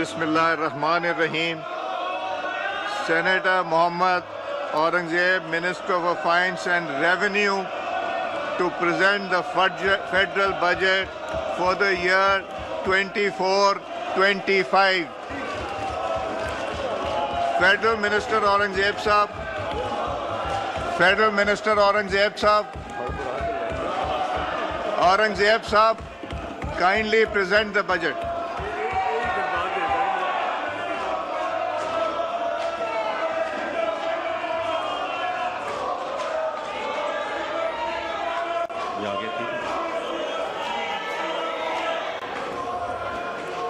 Bismillahirrahmanirrahim. Senator Mohammad Aurangzeb, Minister for Finance and Revenue, to present the federal budget for the year 24-25. Federal Minister Aurangzeb Sahab. Federal Minister Aurangzeb Sahab. Aurangzeb Sahab, kindly present the budget.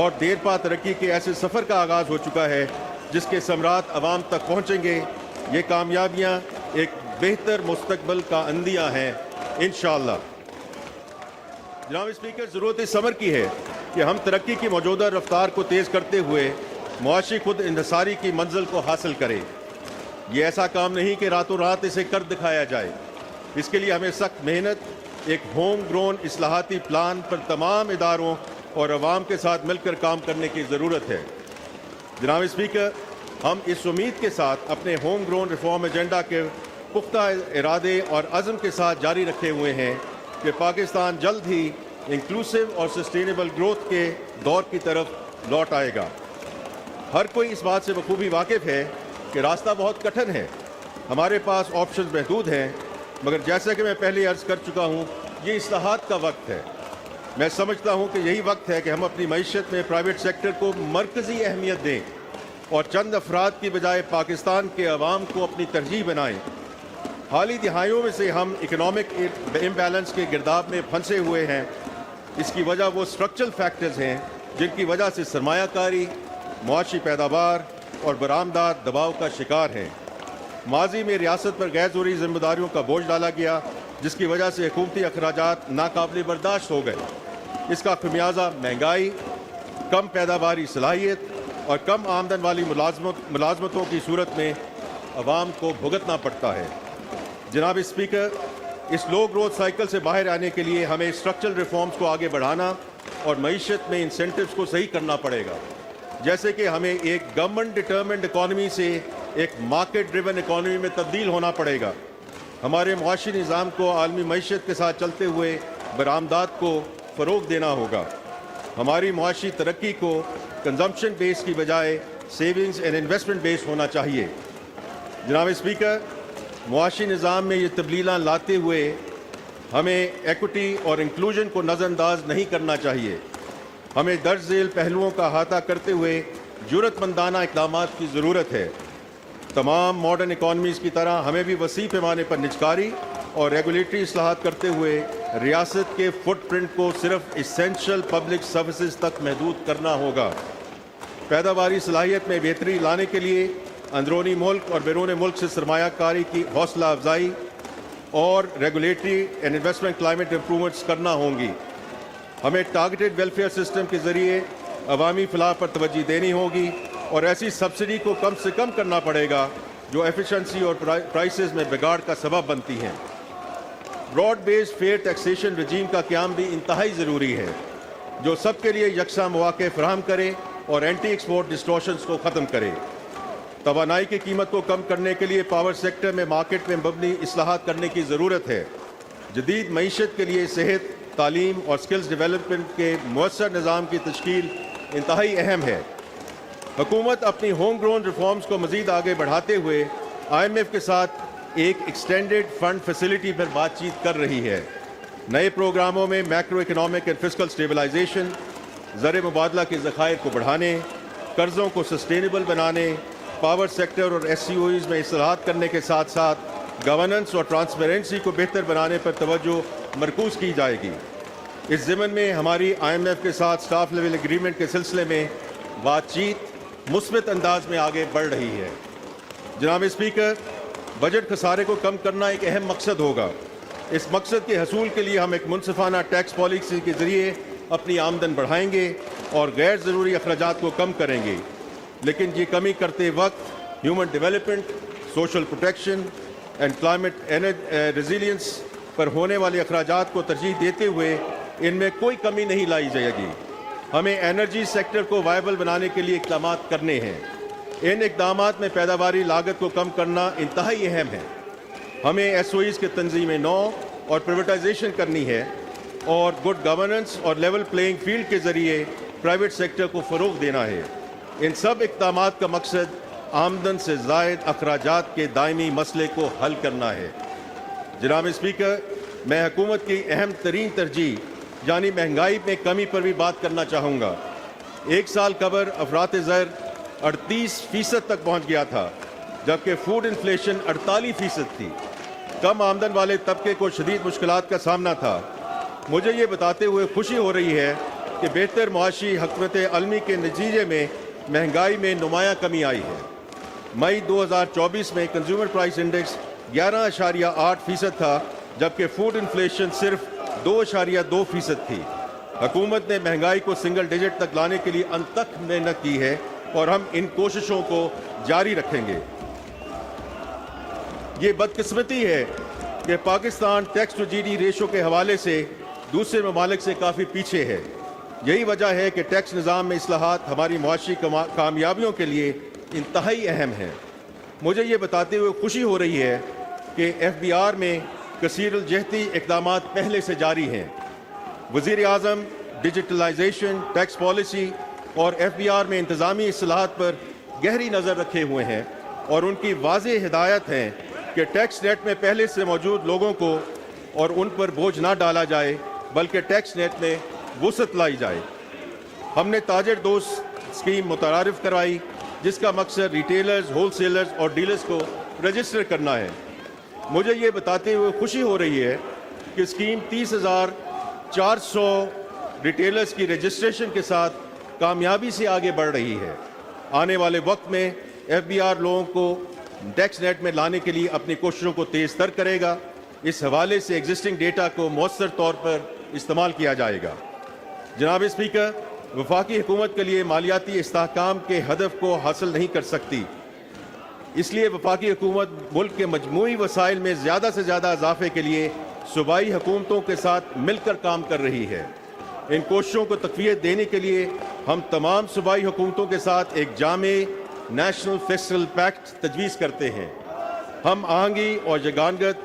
اور دیر پا ترقی کے ایسے سفر کا آغاز ہو چکا ہے جس کے ثمرات عوام تک پہنچیں گے. یہ کامیابیاں ایک بہتر مستقبل کا اندیہ ہیں انشاءاللہ. جناب اسپیکر، ضرورت اس امر کی ہے کہ ہم ترقی کی موجودہ رفتار کو تیز کرتے ہوئے معاشی خود انحصاری کی منزل کو حاصل کریں. یہ ایسا کام نہیں کہ راتوں رات اسے کر دکھایا جائے. اس کے لیے ہمیں سخت محنت، ایک ہوم گرون اصلاحاتی پلان پر تمام اداروں اور عوام کے ساتھ مل کر کام کرنے کی ضرورت ہے. جناب اسپیکر، ہم اس امید کے ساتھ اپنے ہوم گرون ریفارم ایجنڈا کے پختہ ارادے اور عزم کے ساتھ جاری رکھے ہوئے ہیں کہ پاکستان جلد ہی انکلوسو اور سسٹینیبل گروتھ کے دور کی طرف لوٹ آئے گا. ہر کوئی اس بات سے بخوبی واقف ہے کہ راستہ بہت کٹھن ہے. ہمارے پاس آپشنز محدود ہیں، مگر جیسا کہ میں پہلے عرض کر چکا ہوں، یہ اصلاحات کا وقت ہے. میں سمجھتا ہوں کہ یہی وقت ہے کہ ہم اپنی معیشت میں پرائیویٹ سیکٹر کو مرکزی اہمیت دیں اور چند افراد کی بجائے پاکستان کے عوام کو اپنی ترجیح بنائیں. حالی دہائیوں میں سے ہم اکنامک امبیلنس کے گرداب میں پھنسے ہوئے ہیں. اس کی وجہ وہ اسٹرکچرل فیکٹرز ہیں جن کی وجہ سے سرمایہ کاری، معاشی پیداوار اور برآمدات دباؤ کا شکار ہیں. ماضی میں ریاست پر غیر ضروری ذمہ داریوں کا بوجھ ڈالا گیا جس کی وجہ سے حکومتی اخراجات ناقابل برداشت ہو گئے. اس کا خمیازہ مہنگائی، کم پیداواری صلاحیت اور کم آمدن والی ملازمتوں کی صورت میں عوام کو بھگتنا پڑتا ہے. جناب اسپیکر، اس لو گروتھ سائیکل سے باہر آنے کے لیے ہمیں اسٹرکچرل ریفارمز کو آگے بڑھانا اور معیشت میں انسینٹیوز کو صحیح کرنا پڑے گا. جیسے کہ ہمیں ایک گورنمنٹ ڈٹرمنڈ اکانومی سے ایک مارکیٹ ڈریون اکانومی میں تبدیل ہونا پڑے گا. ہمارے معاشی نظام کو عالمی معیشت کے ساتھ چلتے ہوئے برآمدات کو فروغ دینا ہوگا. ہماری معاشی ترقی کو کنزمپشن بیس کی بجائے سیونگز اینڈ انویسٹمنٹ بیس ہونا چاہیے. جناب اسپیکر، معاشی نظام میں یہ تبدیلیاں لاتے ہوئے ہمیں ایکوٹی اور انکلوژن کو نظر انداز نہیں کرنا چاہیے. ہمیں درج ذیل پہلوؤں کا احاطہ کرتے ہوئے جرأت مندانہ اقدامات کی ضرورت ہے. تمام ماڈرن اکانومیز کی طرح ہمیں بھی وسیع پیمانے پر نجکاری اور ریگولیٹری اصلاحات کرتے ہوئے ریاست کے فٹ پرنٹ کو صرف اسینشل پبلک سروسز تک محدود کرنا ہوگا. پیداواری صلاحیت میں بہتری لانے کے لیے اندرونی ملک اور بیرون ملک سے سرمایہ کاری کی حوصلہ افزائی اور regulatory and investment climate improvements کرنا ہوں گی. ہمیں ٹارگیٹڈ ویلفیئر سسٹم کے ذریعے عوامی فلاح پر توجہ دینی ہوگی اور ایسی سبسڈی کو کم سے کم کرنا پڑے گا جو ایفیشنسی اور پرائسز میں بگاڑ کا سبب بنتی ہیں. براڈ بیسڈ فیئر ٹیکسیشن رجیم کا قیام بھی انتہائی ضروری ہے جو سب کے لیے یکساں مواقع فراہم کرے اور اینٹی ایکسپورٹ ڈسٹورشنز کو ختم کرے. توانائی کی قیمت کو کم کرنے کے لیے پاور سیکٹر میں مارکیٹ میں مبنی اصلاحات کرنے کی ضرورت ہے. جدید معیشت کے لیے صحت، تعلیم اور سکلز ڈیولپمنٹ کے مؤثر نظام کی تشکیل انتہائی اہم ہے. حکومت اپنی ہوم گرون ریفارمز کو مزید آگے بڑھاتے ہوئے IMF کے ساتھ ایک ایکسٹینڈڈ فنڈ فیسلٹی پر بات چیت کر رہی ہے. نئے پروگراموں میں macro economic and fiscal stabilisation, زر مبادلہ کے ذخائر کو بڑھانے، قرضوں کو سسٹینیبل بنانے، پاور سیکٹر اور SCOEs میں اصلاحات کرنے کے ساتھ ساتھ گورننس اور ٹرانسپیرنسی کو بہتر بنانے پر توجہ مرکوز کی جائے گی. اس ضمن میں ہماری IMF کے ساتھ سٹاف لیول ایگریمنٹ کے سلسلے میں بات چیت مثبت انداز میں آگے بڑھ رہی ہے. جناب اسپیکر، بجٹ خسارے کو کم کرنا ایک اہم مقصد ہوگا. اس مقصد کے حصول کے لیے ہم ایک منصفانہ ٹیکس پالیسی کے ذریعے اپنی آمدن بڑھائیں گے اور غیر ضروری اخراجات کو کم کریں گے. لیکن یہ کمی کرتے وقت human development, social protection and climate resilience پر ہونے والے اخراجات کو ترجیح دیتے ہوئے ان میں کوئی کمی نہیں لائی جائے گی. ہمیں انرجی سیکٹر کو وائبل بنانے کے لیے اقدامات کرنے ہیں. ان اقدامات میں پیداواری لاگت کو کم کرنا انتہائی اہم ہے. ہمیں SOEs کے تنظیم نو اور پرائیویٹائزیشن کرنی ہے اور گڈ گورننس اور لیول پلینگ فیلڈ کے ذریعے پرائیویٹ سیکٹر کو فروغ دینا ہے. ان سب اقدامات کا مقصد آمدن سے زائد اخراجات کے دائمی مسئلے کو حل کرنا ہے. جناب اسپیکر، میں حکومت کی اہم ترین ترجیح یعنی مہنگائی میں کمی پر بھی بات کرنا چاہوں گا. 1 سال قبل افراط زر 38% تک پہنچ گیا تھا جبکہ فوڈ انفلیشن 48% تھی. کم آمدن والے طبقے کو شدید مشکلات کا سامنا تھا. مجھے یہ بتاتے ہوئے خوشی ہو رہی ہے کہ بہتر معاشی حکمت عملی کے نتیجے میں مہنگائی میں نمایاں کمی آئی ہے۔ مئی 2024 میں کنزیومر پرائس انڈیکس 11.8% تھا، جبکہ فوڈ انفلیشن صرف 2.2% تھی۔ حکومت نے مہنگائی کو سنگل ڈیجٹ تک لانے کے لیے انتھک محنت کی ہے اور ہم ان کوششوں کو جاری رکھیں گے۔ یہ بدقسمتی ہے کہ Pakistan tax to G D ratio کے حوالے سے دوسرے ممالک سے کافی پیچھے ہے۔ یہی وجہ ہے کہ ٹیکس نظام میں اصلاحات ہماری معاشی کامیابیوں کے لیے انتہائی اہم ہیں۔ مجھے یہ بتاتے ہوئے خوشی ہو رہی ہے کہ ایف بی آر میں کثیر الجہتی اقدامات پہلے سے جاری ہیں۔ وزیر اعظم ڈیجیٹلائزیشن، ٹیکس پالیسی اور ایف بی آر میں انتظامی اصلاحات پر گہری نظر رکھے ہوئے ہیں اور ان کی واضح ہدایت ہے کہ ٹیکس نیٹ میں پہلے سے موجود لوگوں کو اور ان پر بوجھ نہ ڈالا جائے بلکہ ٹیکس نیٹ میں وسعت لائی جائے۔ ہم نے تاجر دوست اسکیم متعارف کرائی جس کا مقصد ریٹیلرز، ہول سیلرز اور ڈیلرز کو رجسٹر کرنا ہے۔ مجھے یہ بتاتے ہوئے خوشی ہو رہی ہے کہ اسکیم 30,400 ریٹیلرز کی رجسٹریشن کے ساتھ کامیابی سے آگے بڑھ رہی ہے۔ آنے والے وقت میں ایف بی آر لوگوں کو ٹیکس نیٹ میں لانے کے لیے اپنی کوششوں کو تیز تر کرے گا۔ اس حوالے سے ایگزسٹنگ ڈیٹا کو مؤثر طور پر استعمال کیا جائے گا۔ جناب اسپیکر، وفاقی حکومت کے لیے مالیاتی استحکام کے ہدف کو حاصل نہیں کر سکتی، اس لیے وفاقی حکومت ملک کے مجموعی وسائل میں زیادہ سے زیادہ اضافے کے لیے صوبائی حکومتوں کے ساتھ مل کر کام کر رہی ہے۔ ان کوششوں کو تقویت دینے کے لیے ہم تمام صوبائی حکومتوں کے ساتھ ایک جامع نیشنل فسکل پیکٹ تجویز کرتے ہیں۔ ہم آہنگی اور یگانگت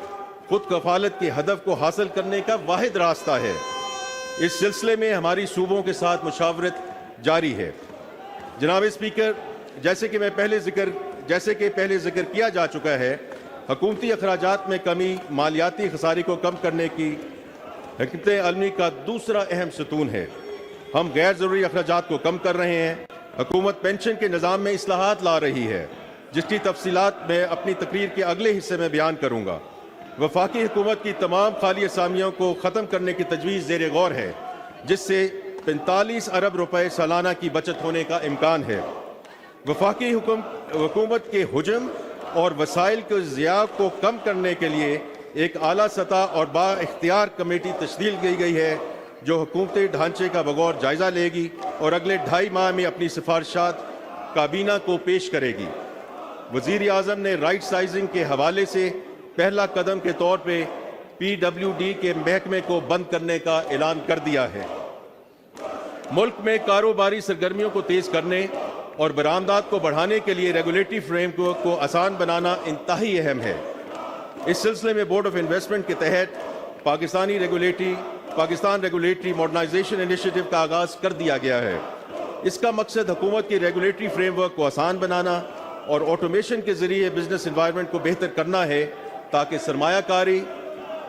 خود کفالت کے ہدف کو حاصل کرنے کا واحد راستہ ہے۔ اس سلسلے میں ہماری صوبوں کے ساتھ مشاورت جاری ہے۔ جناب اسپیکر، جیسے کہ پہلے ذکر کیا جا چکا ہے، حکومتی اخراجات میں کمی مالیاتی خسارے کو کم کرنے کی حکمت عملی کا دوسرا اہم ستون ہے۔ ہم غیر ضروری اخراجات کو کم کر رہے ہیں۔ حکومت پینشن کے نظام میں اصلاحات لا رہی ہے، جس کی تفصیلات میں اپنی تقریر کے اگلے حصے میں بیان کروں گا۔ وفاقی حکومت کی تمام خالی اسامیوں کو ختم کرنے کی تجویز زیر غور ہے، جس سے 45 ارب روپے سالانہ کی بچت ہونے کا امکان ہے۔ وفاقی حکومت کے حجم اور وسائل کے ضیاع کو کم کرنے کے لیے ایک اعلیٰ سطح اور با اختیار کمیٹی تشکیل کی گئی ہے جو حکومتی ڈھانچے کا بغور جائزہ لے گی اور اگلے 2.5 ماہ میں اپنی سفارشات کابینہ کو پیش کرے گی۔ وزیر اعظم نے رائٹ سائزنگ کے حوالے سے پہلا قدم کے طور پہ پی ڈبلیو ڈی کے محکمے کو بند کرنے کا اعلان کر دیا ہے۔ ملک میں کاروباری سرگرمیوں کو تیز کرنے اور برآمدات کو بڑھانے کے لیے ریگولیٹری فریم کو آسان بنانا انتہائی اہم ہے۔ اس سلسلے میں بورڈ آف انویسٹمنٹ کے تحت پاکستان ریگولیٹری ماڈرنائزیشن انیشیٹو کا آغاز کر دیا گیا ہے۔ اس کا مقصد حکومت کی ریگولیٹری فریم ورک کو آسان بنانا اور آٹومیشن کے ذریعے بزنس انوائرمنٹ کو بہتر کرنا ہے تاکہ سرمایہ کاری،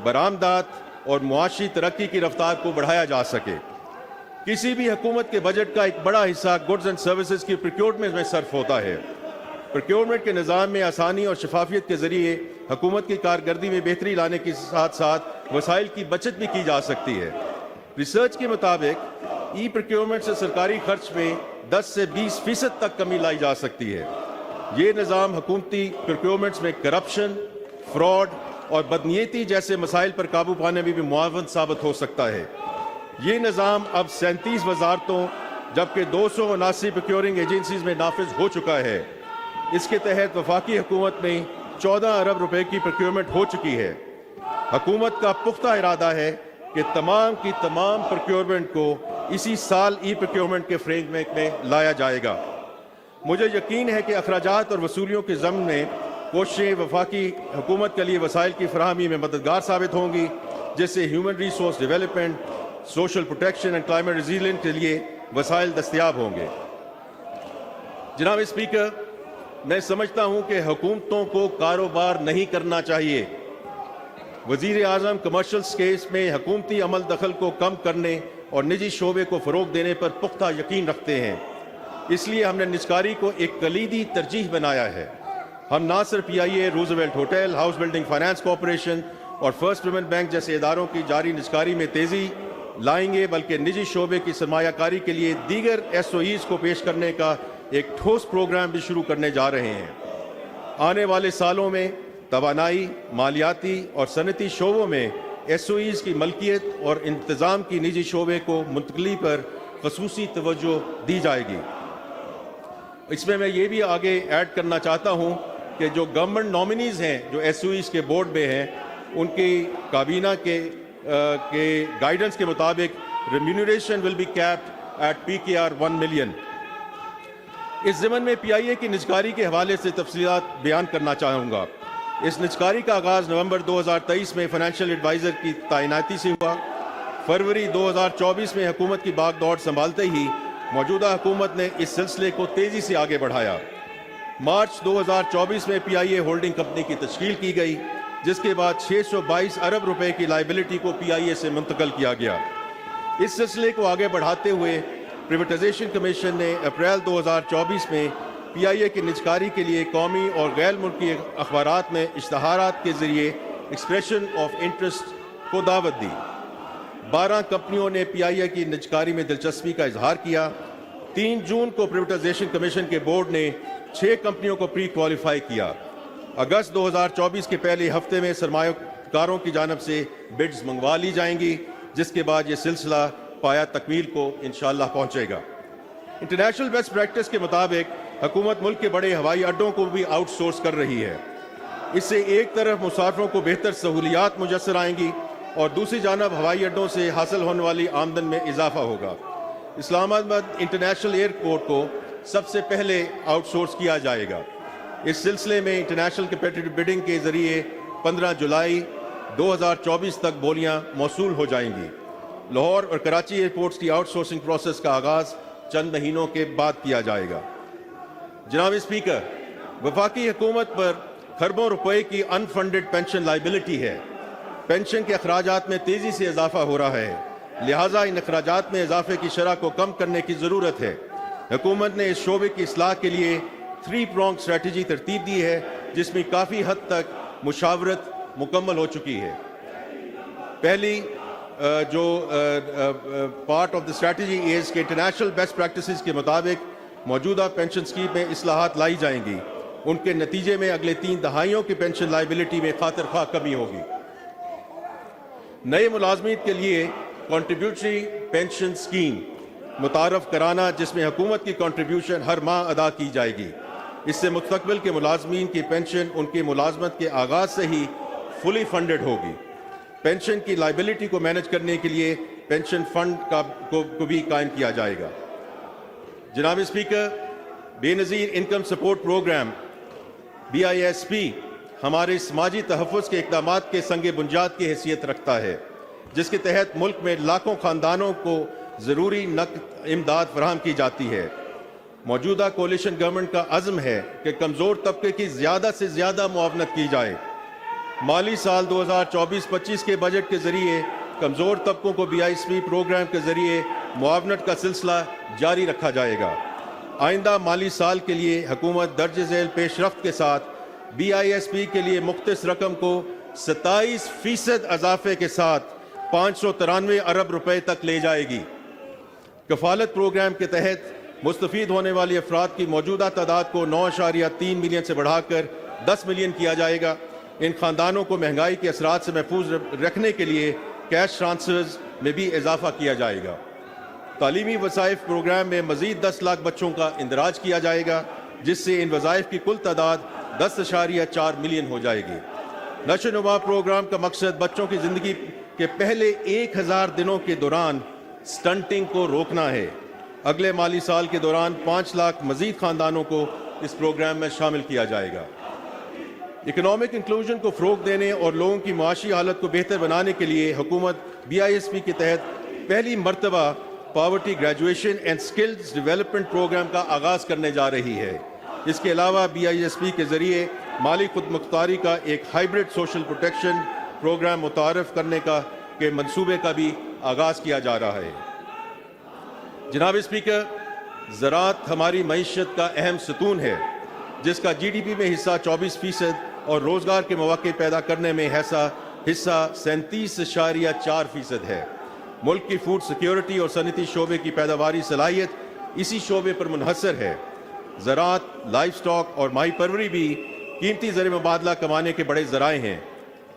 برآمدات اور معاشی ترقی کی رفتار کو بڑھایا جا سکے۔ کسی بھی حکومت کے بجٹ کا ایک بڑا حصہ گڈز اینڈ سروسز کی پروکیورمنٹ میں صرف ہوتا ہے۔ پروکیورمنٹ کے نظام میں آسانی اور شفافیت کے ذریعے حکومت کی کارکردگی میں بہتری لانے کے ساتھ ساتھ وسائل کی بچت بھی کی جا سکتی ہے۔ ریسرچ کے مطابق ای پروکیورمنٹ سے سرکاری خرچ میں 10 سے 20% تک کمی لائی جا سکتی ہے۔ یہ نظام حکومتی پروکیورمنٹس میں کرپشن، فراڈ اور بدنیتی جیسے مسائل پر قابو پانے میں بھی معاون ثابت ہو سکتا ہے۔ یہ نظام اب 37 وزارتوں جبکہ 279 پروکیورنگ ایجنسیز میں نافذ ہو چکا ہے۔ اس کے تحت وفاقی حکومت میں 14 ارب روپے کی پروکیورمنٹ ہو چکی ہے۔ حکومت کا پختہ ارادہ ہے کہ تمام کی تمام پروکیورمنٹ کو اسی سال ای پروکیورمنٹ کے فریم ورک میں لایا جائے گا۔ مجھے یقین ہے کہ اخراجات اور وصولیوں کے ضمن میں کوششیں وفاقی حکومت کے لیے وسائل کی فراہمی میں مددگار ثابت ہوں گی، جس سے human resource development, social protection and climate resilience کے لیے وسائل دستیاب ہوں گے۔ جناب اسپیکر، میں سمجھتا ہوں کہ حکومتوں کو کاروبار نہیں کرنا چاہیے۔ وزیر اعظم کمرشل اسپیس میں حکومتی عمل دخل کو کم کرنے اور نجی شعبے کو فروغ دینے پر پختہ یقین رکھتے ہیں۔ اس لیے ہم نے نجکاری کو ایک کلیدی ترجیح بنایا ہے۔ ہم نہ صرف P I A, Roosevelt hotel, house building finance corporation اور فرسٹ ویمن بینک جیسے اداروں کی جاری نجکاری میں تیزی، لائیں گے بلکہ نجی شعبے کی سرمایہ کاری کے لیے دیگر SOEs کو پیش کرنے کا ایک ٹھوس پروگرام بھی شروع کرنے جا رہے ہیں۔ آنے والے سالوں میں توانائی، مالیاتی اور صنعتی شعبوں میں SOEs کی ملکیت اور انتظام کی نجی شعبے کو منتقلی پر خصوصی توجہ دی جائے گی۔ اس میں یہ بھی آگے ایڈ کرنا چاہتا ہوں کہ جو گورنمنٹ نامنیز ہیں جو SOEs کے بورڈ میں ہیں، ان کی کابینہ کے گائیڈنس کے مطابق remuneration will be capped at PKR 1 million. اس ضمن میں PIA کی نجکاری کے حوالے سے تفصیلات بیان کرنا چاہوں گا۔ اس نجکاری کا آغاز نومبر 2023 میں فائنینشیل ایڈوائزر کی تعیناتی سے ہوا۔ فروری 2024 میں حکومت کی باغ دوڑ سنبھالتے ہی موجودہ حکومت نے اس سلسلے کو تیزی سے آگے بڑھایا۔ مارچ 2024 میں PIA ہولڈنگ کمپنی کی تشکیل کی گئی، جس کے بعد 622 ارب روپے کی لائبلٹی کو PIA سے منتقل کیا گیا۔ اس سلسلے کو آگے بڑھاتے ہوئے پریویٹائزیشن کمیشن نے اپریل 2024 میں PIA کی نجکاری کے لیے قومی اور غیر ملکی اخبارات میں اشتہارات کے ذریعے ایکسپریشن آف انٹرسٹ کو دعوت دی۔ 12 کمپنیوں نے PIA کی نجکاری میں دلچسپی کا اظہار کیا۔ 3 جون کو پریویٹائزیشن کمیشن کے بورڈ نے 6 کمپنیوں کو پری کوالیفائی کیا۔ اگست 2024 کے پہلے ہفتے میں سرمایہ کاروں کی جانب سے بڈز منگوا لی جائیں گی، جس کے بعد یہ سلسلہ پایا تکمیل کو انشاءاللہ پہنچے گا۔ انٹرنیشنل بیسٹ پریکٹس کے مطابق حکومت ملک کے بڑے ہوائی اڈوں کو بھی آؤٹ سورس کر رہی ہے۔ اس سے ایک طرف مسافروں کو بہتر سہولیات میسر آئیں گی اور دوسری جانب ہوائی اڈوں سے حاصل ہونے والی آمدن میں اضافہ ہوگا۔ اسلام آباد انٹرنیشنل ایئرپورٹ کو سب سے پہلے آؤٹ سورس کیا جائے گا۔ اس سلسلے میں انٹرنیشنل کمپیٹیٹو بڈنگ کے ذریعے 15 جولائی 2024 تک بولیاں موصول ہو جائیں گی۔ لاہور اور کراچی ایئرپورٹس کی آؤٹ سورسنگ پروسیس کا آغاز چند مہینوں کے بعد کیا جائے گا۔ جناب اسپیکر، وفاقی حکومت پر کھربوں روپے کی ان فنڈڈ پینشن لائبلٹی ہے۔ پینشن کے اخراجات میں تیزی سے اضافہ ہو رہا ہے، لہٰذا ان اخراجات میں اضافے کی شرح کو کم کرنے کی ضرورت ہے۔ حکومت نے اس شعبے کی اصلاح کے لیے 3 pronged اسٹریٹجی ترتیب دی ہے، جس میں کافی حد تک مشاورت مکمل ہو چکی ہے۔ پہلی جو part of the strategy is کہ انٹرنیشنل بیسٹ پریکٹسز کے مطابق موجودہ پینشن اسکیم میں اصلاحات لائی جائیں گی۔ ان کے نتیجے میں اگلے 3 دہائیوں کی پینشن لائبلٹی میں خاطر خواہ کمی ہوگی۔ نئے ملازمین کے لیے کنٹریبیوٹری پینشن اسکیم متعارف کرانا، جس میں حکومت کی کنٹریبیوشن ہر ماہ ادا کی جائے گی۔ اس سے مستقبل کے ملازمین کی پینشن ان کی ملازمت کے آغاز سے ہی فلی فنڈڈ ہوگی۔ پینشن کی لائبلٹی کو مینج کرنے کے لیے پینشن فنڈ کو بھی قائم کیا جائے گا۔ جناب اسپیکر، بے نظیر انکم سپورٹ پروگرام BISP ہمارے سماجی تحفظ کے اقدامات کے سنگ بنیاد کی حیثیت رکھتا ہے، جس کے تحت ملک میں لاکھوں خاندانوں کو ضروری نقد امداد فراہم کی جاتی ہے۔ موجودہ کولیشن گورنمنٹ کا عزم ہے کہ کمزور طبقے کی زیادہ سے زیادہ معاونت کی جائے۔ مالی سال 2024-25 کے بجٹ کے ذریعے کمزور طبقوں کو BISP پروگرام کے ذریعے معاونت کا سلسلہ جاری رکھا جائے گا۔ آئندہ مالی سال کے لیے حکومت درج ذیل پیش رفت کے ساتھ BISP کے لیے مختص رقم کو 27% اضافے کے ساتھ 593 ارب روپے تک لے جائے گی۔ کفالت پروگرام کے تحت مستفید ہونے والے افراد کی موجودہ تعداد کو 9.3 ملین سے بڑھا کر 10 ملین کیا جائے گا۔ ان خاندانوں کو مہنگائی کے اثرات سے محفوظ رکھنے کے لیے کیش ٹرانسفرز میں بھی اضافہ کیا جائے گا۔ تعلیمی وظائف پروگرام میں مزید 10 لاکھ بچوں کا اندراج کیا جائے گا، جس سے ان وظائف کی کل تعداد 10.4 ملین ہو جائے گی۔ نشو نما پروگرام کا مقصد بچوں کی زندگی کے پہلے 1000 دنوں کے دوران سٹنٹنگ کو روکنا ہے۔ اگلے مالی سال کے دوران 5 لاکھ مزید خاندانوں کو اس پروگرام میں شامل کیا جائے گا۔ اکنامک انکلوژن کو فروغ دینے اور لوگوں کی معاشی حالت کو بہتر بنانے کے لیے حکومت BISP کے تحت پہلی مرتبہ poverty graduation and skills development programme کا آغاز کرنے جا رہی ہے۔ اس کے علاوہ BISP کے ذریعے مالی خود مختاری کا ایک ہائبرڈ سوشل پروٹیکشن پروگرام متعارف کرنے کے منصوبے کا بھی آغاز کیا جا رہا ہے۔ جناب اسپیکر، زراعت ہماری معیشت کا اہم ستون ہے، جس کا GDP میں حصہ 24% اور روزگار کے مواقع پیدا کرنے میں حصہ 37.4% ہے۔ ملک کی فوڈ سیکیورٹی اور صنعتی شعبے کی پیداواری صلاحیت اسی شعبے پر منحصر ہے۔ زراعت، لائف سٹاک اور ماہی پروری بھی قیمتی زر مبادلہ کمانے کے بڑے ذرائع ہیں۔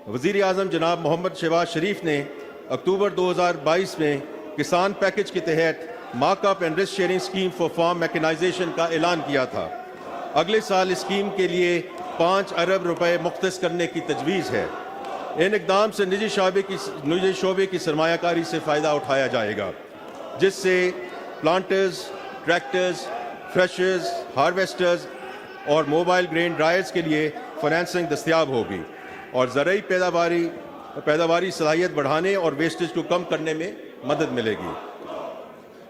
وزیر اعظم جناب محمد شہباز شریف نے اکتوبر 2022 میں کسان پیکج کے تحت mark up and risk sharing scheme for firm mechanisation کا اعلان کیا تھا۔ اگلے سال اسکیم کے لیے 5 ارب روپے مختص کرنے کی تجویز ہے۔ ان اقدام سے نجی شعبے کی سرمایہ کاری سے فائدہ اٹھایا جائے گا، جس سے پلانٹرز، ٹریکٹرز، تھریشرز، ہارویسٹرز اور موبائل گرین ڈرائرز کے لیے فائنینسنگ دستیاب ہوگی اور زرعی پیداواری صلاحیت بڑھانے اور ویسٹیج کو کم کرنے میں مدد ملے گی۔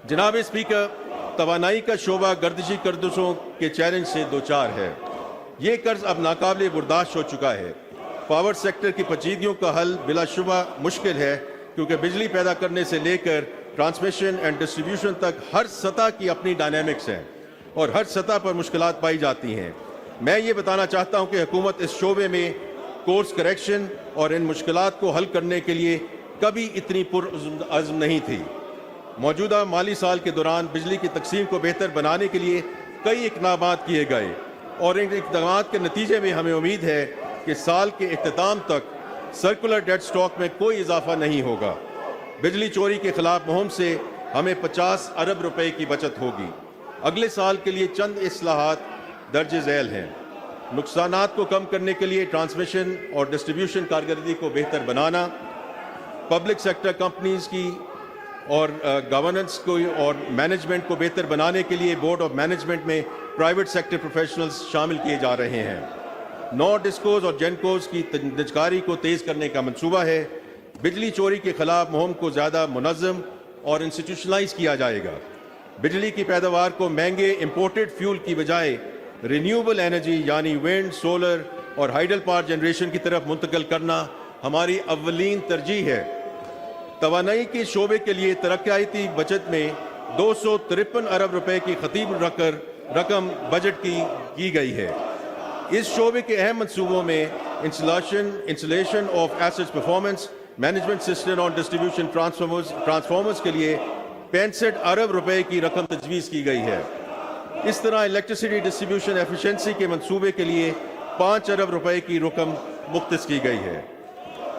جناب اسپیکر، توانائی کا شعبہ گردشی قرضوں کے چیلنج سے دوچار ہے۔ یہ قرض اب ناقابل برداشت ہو چکا ہے۔ پاور سیکٹر کی پیچیدگیوں کا حل بلا شبہ مشکل ہے، کیونکہ بجلی پیدا کرنے سے لے کر ٹرانسمیشن اینڈ ڈسٹریبیوشن تک ہر سطح کی اپنی ڈائنامکس ہیں اور ہر سطح پر مشکلات پائی جاتی ہیں۔ میں یہ بتانا چاہتا ہوں کہ حکومت اس شعبے میں کورس کریکشن اور ان مشکلات کو حل کرنے کے لیے کبھی اتنی پرعزم نہیں تھی۔ موجودہ مالی سال کے دوران بجلی کی تقسیم کو بہتر بنانے کے لیے کئی اقدامات کیے گئے اور ان اقدامات کے نتیجے میں ہمیں امید ہے کہ سال کے اختتام تک سرکولر ڈیٹ سٹاک میں کوئی اضافہ نہیں ہوگا۔ بجلی چوری کے خلاف مہم سے ہمیں 50 ارب روپے کی بچت ہوگی۔ اگلے سال کے لیے چند اصلاحات درج ذیل ہیں۔ نقصانات کو کم کرنے کے لیے ٹرانسمیشن اور ڈسٹریبیوشن کارکردگی کو بہتر بنانا، پبلک سیکٹر کمپنیز کی اور گورننس کو اور مینجمنٹ کو بہتر بنانے کے لیے بورڈ آف مینجمنٹ میں پرائیویٹ سیکٹر پروفیشنلز شامل کیے جا رہے ہیں۔ نو ڈسکوز اور جینکوز کی نجکاری کو تیز کرنے کا منصوبہ ہے۔ بجلی چوری کے خلاف مہم کو زیادہ منظم اور انسٹیٹیوشنلائز کیا جائے گا۔ بجلی کی پیداوار کو مہنگے امپورٹڈ فیول کی بجائے رینیوبل انرجی یعنی ونڈ، سولر اور ہائیڈل پاور جنریشن کی طرف منتقل کرنا ہماری اولین ترجیح ہے۔ توانائی کے شعبے کے لیے ترقیاتی بجٹ میں 253 ارب روپے کی خطیب رقم بجٹ کی گئی ہے۔ اس شعبے کے اہم منصوبوں میں installation of asset performance management system اور ڈسٹریبیوشن ٹرانسفارمرز کے لیے 65 ارب روپے کی رقم تجویز کی گئی ہے۔ اس طرح الیکٹریسٹی ڈسٹریبیوشن ایفیشنسی کے منصوبے کے لیے 5 ارب روپے کی رقم مختص کی گئی ہے۔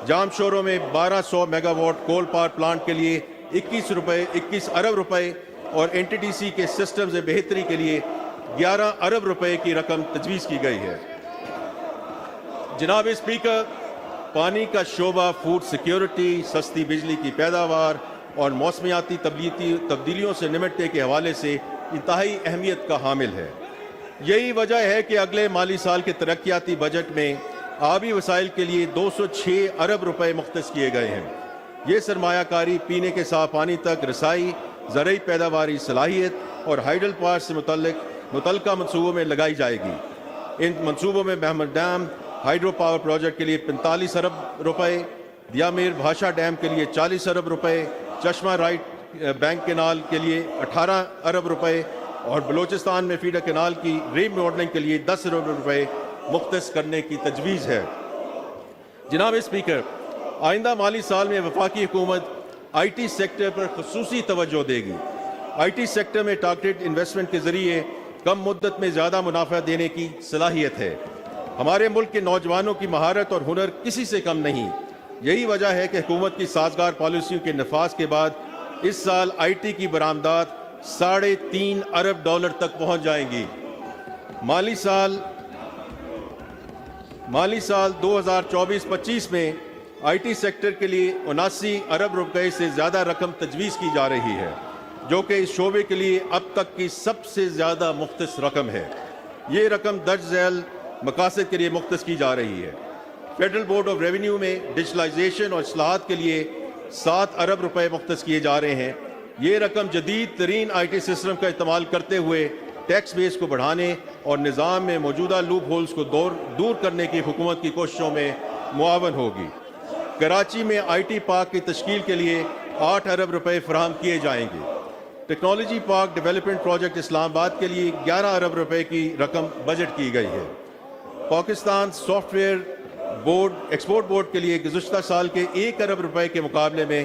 جام شوروں میں 1200 megawatt coal power plant کے لیے 21 ارب روپے اور این ٹی ڈی سی کے سسٹم سے بہتری کے لیے 11 ارب روپے کی رقم تجویز کی گئی ہے۔ جناب اسپیکر، پانی کا شعبہ فوڈ سیکیورٹی، سستی بجلی کی پیداوار اور موسمیاتی تبدیلیوں سے نمٹنے کے حوالے سے انتہائی اہمیت کا حامل ہے۔ یہی وجہ ہے کہ اگلے مالی سال کے ترقیاتی بجٹ میں آبی وسائل کے لیے 206 ارب روپے مختص کیے گئے ہیں۔ یہ سرمایہ کاری پینے کے صاف پانی تک رسائی، زرعی پیداواری صلاحیت اور ہائیڈل پاور سے متعلقہ منصوبوں میں لگائی جائے گی۔ ان منصوبوں میں محمد ڈیم ہائیڈرو پاور پروجیکٹ کے لیے 45 ارب روپے، دیامیر بھاشا ڈیم کے لیے 40 ارب روپے، چشمہ رائٹ بینک کینال کے لیے 18 ارب روپے اور بلوچستان میں فیڈر کینال کی ری ماڈلنگ کے لیے 10 ارب روپے مختص کرنے کی تجویز ہے۔ جناب اسپیکر، آئندہ مالی سال میں وفاقی حکومت آئی ٹی سیکٹر پر خصوصی توجہ دے گی۔ آئی ٹی سیکٹر میں ٹارگیٹڈ انویسٹمنٹ کے ذریعے کم مدت میں زیادہ منافع دینے کی صلاحیت ہے۔ ہمارے ملک کے نوجوانوں کی مہارت اور ہنر کسی سے کم نہیں۔ یہی وجہ ہے کہ حکومت کی سازگار پالیسیوں کے نفاذ کے بعد اس سال آئی ٹی کی برآمدات 3.5 ارب ڈالر تک پہنچ جائیں گی۔ مالی سال 2024-25 میں آئی ٹی سیکٹر کے لیے 79 ارب روپے سے زیادہ رقم تجویز کی جا رہی ہے، جو کہ اس شعبے کے لیے اب تک کی سب سے زیادہ مختص رقم ہے۔ یہ رقم درج ذیل مقاصد کے لیے مختص کی جا رہی ہے۔ فیڈرل بورڈ آف ریونیو میں ڈیجیٹلائزیشن اور اصلاحات کے لیے 7 ارب روپے مختص کیے جا رہے ہیں۔ یہ رقم جدید ترین آئی ٹی سسٹم کا استعمال کرتے ہوئے ٹیکس بیس کو بڑھانے اور نظام میں موجودہ لوپ ہولز کو دور کرنے کی حکومت کی کوششوں میں معاون ہوگی۔ کراچی میں آئی ٹی پارک کی تشکیل کے لیے 8 ارب روپے فراہم کیے جائیں گے۔ ٹیکنالوجی پارک ڈیولپمنٹ پروجیکٹ اسلام آباد کے لیے 11 ارب روپے کی رقم بجٹ کی گئی ہے۔ Pakistan soft where export board کے لیے گزشتہ سال کے 1 ارب روپے کے مقابلے میں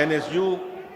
NSU,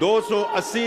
280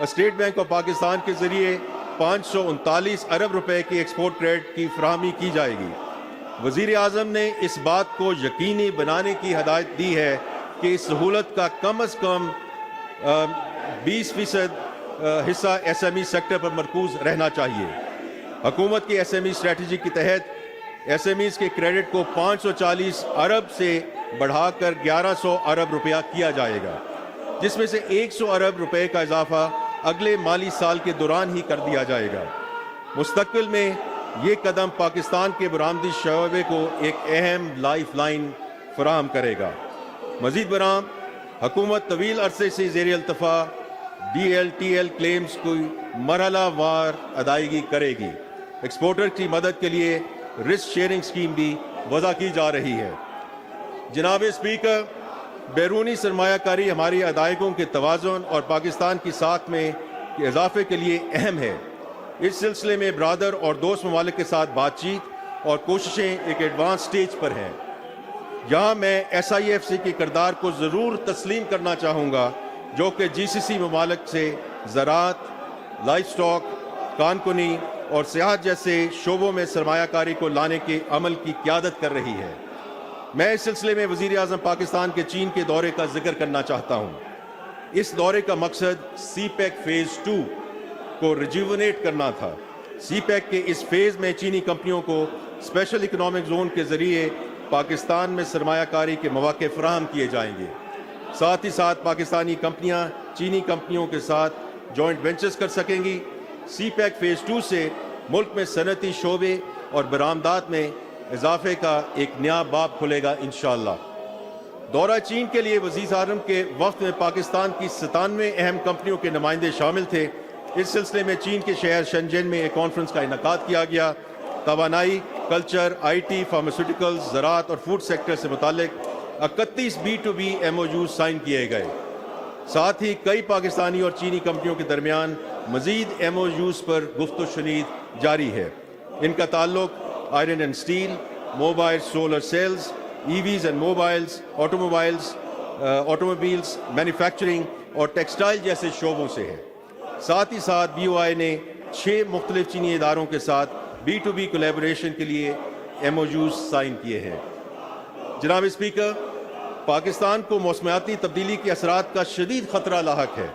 state bank of Pakistan کے ذریعے 539 ارب روپے کی ایکسپورٹ کریڈٹ کی فراہمی کی جائے گی۔ وزیر اعظم نے اس بات کو یقینی بنانے کی ہدایت دی ہے کہ اس سہولت کا کم از کم 20% حصہ ایس ایم ای سیکٹر پر مرکوز رہنا چاہیے۔ حکومت کی ایس ایم ای اسٹریٹجی کے تحت ایس ایم ایز کے کریڈٹ کو 540 ارب سے بڑھا کر 1100 ارب روپیہ کیا جائے گا، جس میں سے 100 ارب روپے کا اضافہ اگلے مالی سال کے دوران ہی کر دیا جائے گا۔ مستقبل میں یہ قدم پاکستان کے برآمدی شعبے کو ایک اہم لائف لائن فراہم کرے گا۔ مزید برآں حکومت طویل عرصے سے زیر التفاع D L T L claims کی مرحلہ وار ادائیگی کرے گی۔ ایکسپورٹر کی مدد کے لیے رسک شیئرنگ اسکیم بھی وضع کی جا رہی ہے۔ جناب اسپیکر، بیرونی سرمایہ کاری ہماری ادائیگیوں کے توازن اور پاکستان کی ساکھ میں اضافے کے لیے اہم ہے۔ اس سلسلے میں برادر اور دوست ممالک کے ساتھ بات چیت اور کوششیں ایک ایڈوانس سٹیج پر ہیں۔ یہاں میں ایس آئی ایف سی کے کردار کو ضرور تسلیم کرنا چاہوں گا، جو کہ جی سی سی ممالک سے زراعت، لائف سٹاک، کانکنی اور سیاحت جیسے شعبوں میں سرمایہ کاری کو لانے کے عمل کی قیادت کر رہی ہے۔ میں اس سلسلے میں وزیر اعظم پاکستان کے چین کے دورے کا ذکر کرنا چاہتا ہوں۔ اس دورے کا مقصد سی پیک فیز 2 کو ریجیونیٹ کرنا تھا۔ سی پیک کے اس فیز میں چینی کمپنیوں کو اسپیشل اکنامک زون کے ذریعے پاکستان میں سرمایہ کاری کے مواقع فراہم کیے جائیں گے۔ ساتھ ہی ساتھ پاکستانی کمپنیاں چینی کمپنیوں کے ساتھ جوائنٹ وینچرز کر سکیں گی۔ سی پیک فیز 2 سے ملک میں صنعتی شعبے اور برآمدات میں اضافے کا ایک نیا باب کھلے گا انشاءاللہ۔ دورہ چین کے لیے وزیر اعظم کے وفد میں پاکستان کی 97 اہم کمپنیوں کے نمائندے شامل تھے۔ اس سلسلے میں چین کے شہر شنجن میں ایک کانفرنس کا انعقاد کیا گیا۔ توانائی، کلچر، آئی ٹی، فارماسیوٹیکلز، زراعت اور فوڈ سیکٹر سے متعلق 31 B2B MOUs سائن کیے گئے۔ ساتھ ہی کئی پاکستانی اور چینی کمپنیوں کے درمیان مزید MOUs پر گفت و شنید جاری ہے۔ ان کا تعلق iron and steel, mobile solar cells, EVs and automobiles, manufacturing اور ٹیکسٹائل جیسے شعبوں سے ہے۔ ساتھ ہی ساتھ BOI نے 6 مختلف چینی اداروں کے ساتھ B2B کولیبوریشن کے لیے MOUs سائن کیے ہیں۔ جناب اسپیکر، پاکستان کو موسمیاتی تبدیلی کے اثرات کا شدید خطرہ لاحق ہے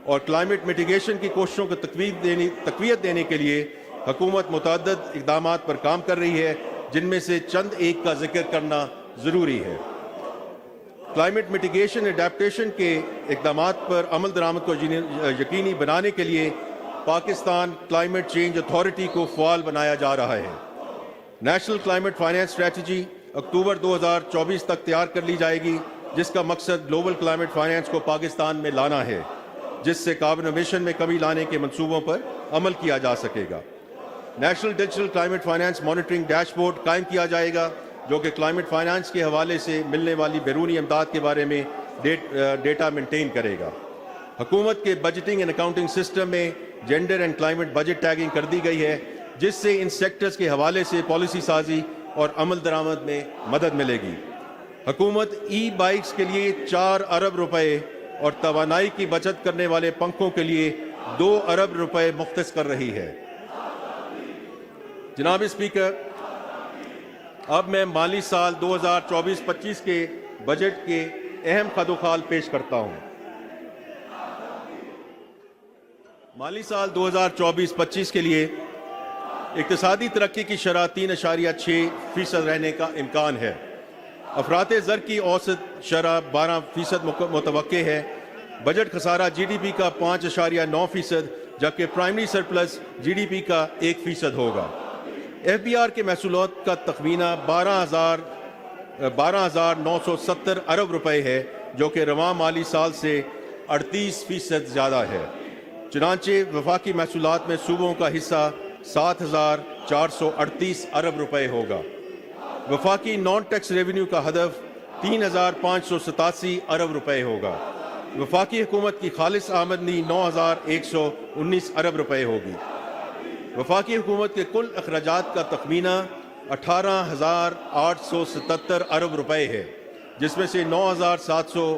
اور کلائمیٹ میٹیگیشن کی کوششوں کو تقویت دینے کے لیے حکومت متعدد اقدامات پر کام کر رہی ہے، جن میں سے چند ایک کا ذکر کرنا ضروری ہے۔ کلائمیٹ میٹیگیشن اڈیپٹیشن کے اقدامات پر عمل درآمد کو یقینی بنانے کے لیے پاکستان کلائمیٹ چینج اتھارٹی کو فعال بنایا جا رہا ہے۔ نیشنل کلائمیٹ فائنانس اسٹریٹجی اکتوبر 2024 تک تیار کر لی جائے گی، جس کا مقصد گلوبل کلائمیٹ فائنانس کو پاکستان میں لانا ہے، جس سے کاربن ایمیشن میں کمی لانے کے منصوبوں پر عمل کیا جا سکے گا۔ National digital climate finance monitoring dashboard قائم کیا جائے گا، جو کہ کلائمیٹ فائنانس کے حوالے سے ملنے والی بیرونی امداد کے بارے میں ڈیٹا مینٹین کرے گا۔ حکومت کے بجٹنگ اینڈ اکاؤنٹنگ سسٹم میں gender and climate budget tagging کر دی گئی ہے، جس سے ان سیکٹرز کے حوالے سے پالیسی سازی اور عمل درآمد میں مدد ملے گی۔ حکومت ای بائکس کے لیے 4 ارب روپے اور توانائی کی بچت کرنے والے پنکھوں کے لیے 2 ارب روپے مختص کر رہی ہے۔ جناب اسپیکر، اب میں مالی سال 2024-25 کے بجٹ کے اہم خد و خال پیش کرتا ہوں۔ مالی سال 2024-25 کے لیے اقتصادی ترقی کی شرح 3.6% رہنے کا امکان ہے۔ افراط زر کی اوسط شرح 12% متوقع ہے۔ بجٹ خسارہ جی ڈی پی کا 5.9%، جبکہ primary surplus G D P کا 1% ہوگا۔ ایف بی آر کے محصولات کا تخمینہ 12,970 ارب روپے ہے، جو کہ رواں مالی سال سے 38% زیادہ ہے۔ چنانچہ وفاقی محصولات میں صوبوں کا حصہ 7,438 ارب روپے ہوگا۔ وفاقی نان ٹیکس ریونیو کا ہدف 3,587 ارب روپے ہوگا۔ وفاقی حکومت کی خالص آمدنی 9,119 ارب روپے ہوگی۔ وفاقی حکومت کے کل اخراجات کا تخمینہ 18,877 ارب روپے ہے، جس میں سے 9,700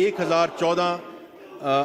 1014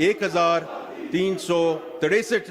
1363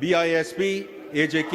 BISP, AJK,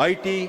IT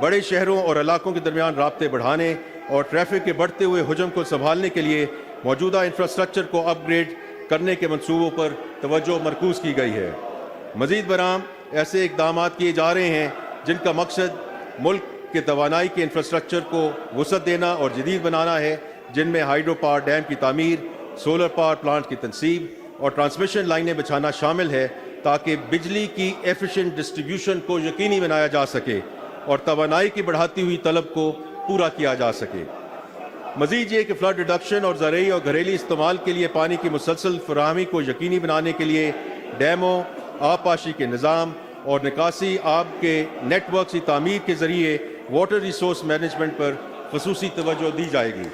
بڑے شہروں اور علاقوں کے درمیان رابطے بڑھانے اور ٹریفک کے بڑھتے ہوئے حجم کو سنبھالنے کے لیے موجودہ انفراسٹرکچر کو اپ گریڈ کرنے کے منصوبوں پر توجہ مرکوز کی گئی ہے۔ مزید برآں ایسے اقدامات کیے جا رہے ہیں جن کا مقصد ملک کے توانائی کے انفراسٹرکچر کو وسعت دینا اور جدید بنانا ہے، جن میں ہائیڈرو پاور ڈیم کی تعمیر، سولر پاور پلانٹ کی تنصیب اور ٹرانسمیشن لائنیں بچھانا شامل ہے تاکہ بجلی کی ایفیشینٹ ڈسٹریبیوشن کو یقینی بنایا جا سکے اور توانائی کی بڑھاتی ہوئی طلب کو پورا کیا جا سکے۔ مزید یہ کہ فلڈ ریڈکشن اور زرعی اور گھریلو استعمال کے لیے پانی کی مسلسل فراہمی کو یقینی بنانے کے لیے ڈیموں، آبپاشی کے نظام اور نکاسی آب کے نیٹ ورک کی تعمیر کے ذریعے واٹر ریسورس مینجمنٹ پر خصوصی توجہ دی جائے گی۔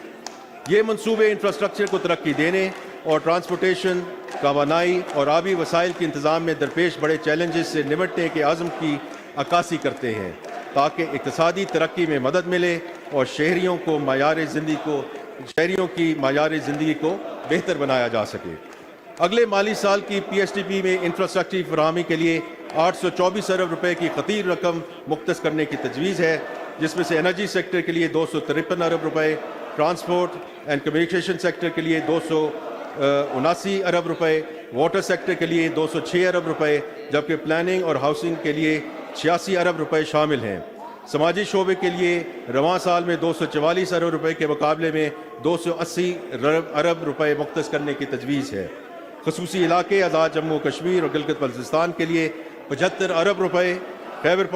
یہ منصوبے انفراسٹرکچر کو ترقی دینے اور ٹرانسپورٹیشن، توانائی اور آبی وسائل کے انتظام میں درپیش بڑے چیلنجز سے نمٹنے کے عزم کی عکاسی کرتے ہیں تاکہ اقتصادی ترقی میں مدد ملے اور شہریوں کی معیار زندگی کو بہتر بنایا جا سکے۔ اگلے مالی سال کی پی ایس ٹی پی میں انفراسٹرکچر فراہمی کے لیے 824 ارب روپے کی خطیر رقم مختص کرنے کی تجویز ہے، جس میں سے انرجی سیکٹر کے لیے 253 ارب روپے، ٹرانسپورٹ اینڈ کمیونیکیشن سیکٹر کے لیے 279 ارب روپے، واٹر سیکٹر کے لیے 206 ارب روپے، جبکہ پلاننگ اور ہاؤسنگ کے لیے 86 ارب روپے شامل ہیں۔ سماجی شعبے کے لیے رواں سال میں 244 ارب روپے کے مقابلے میں 280 ارب روپے مختص کرنے کی تجویز ہے۔ خصوصی علاقے آزاد جموں کشمیر اور گلگت بلتستان کے لیے 75 ارب روپے، خیبر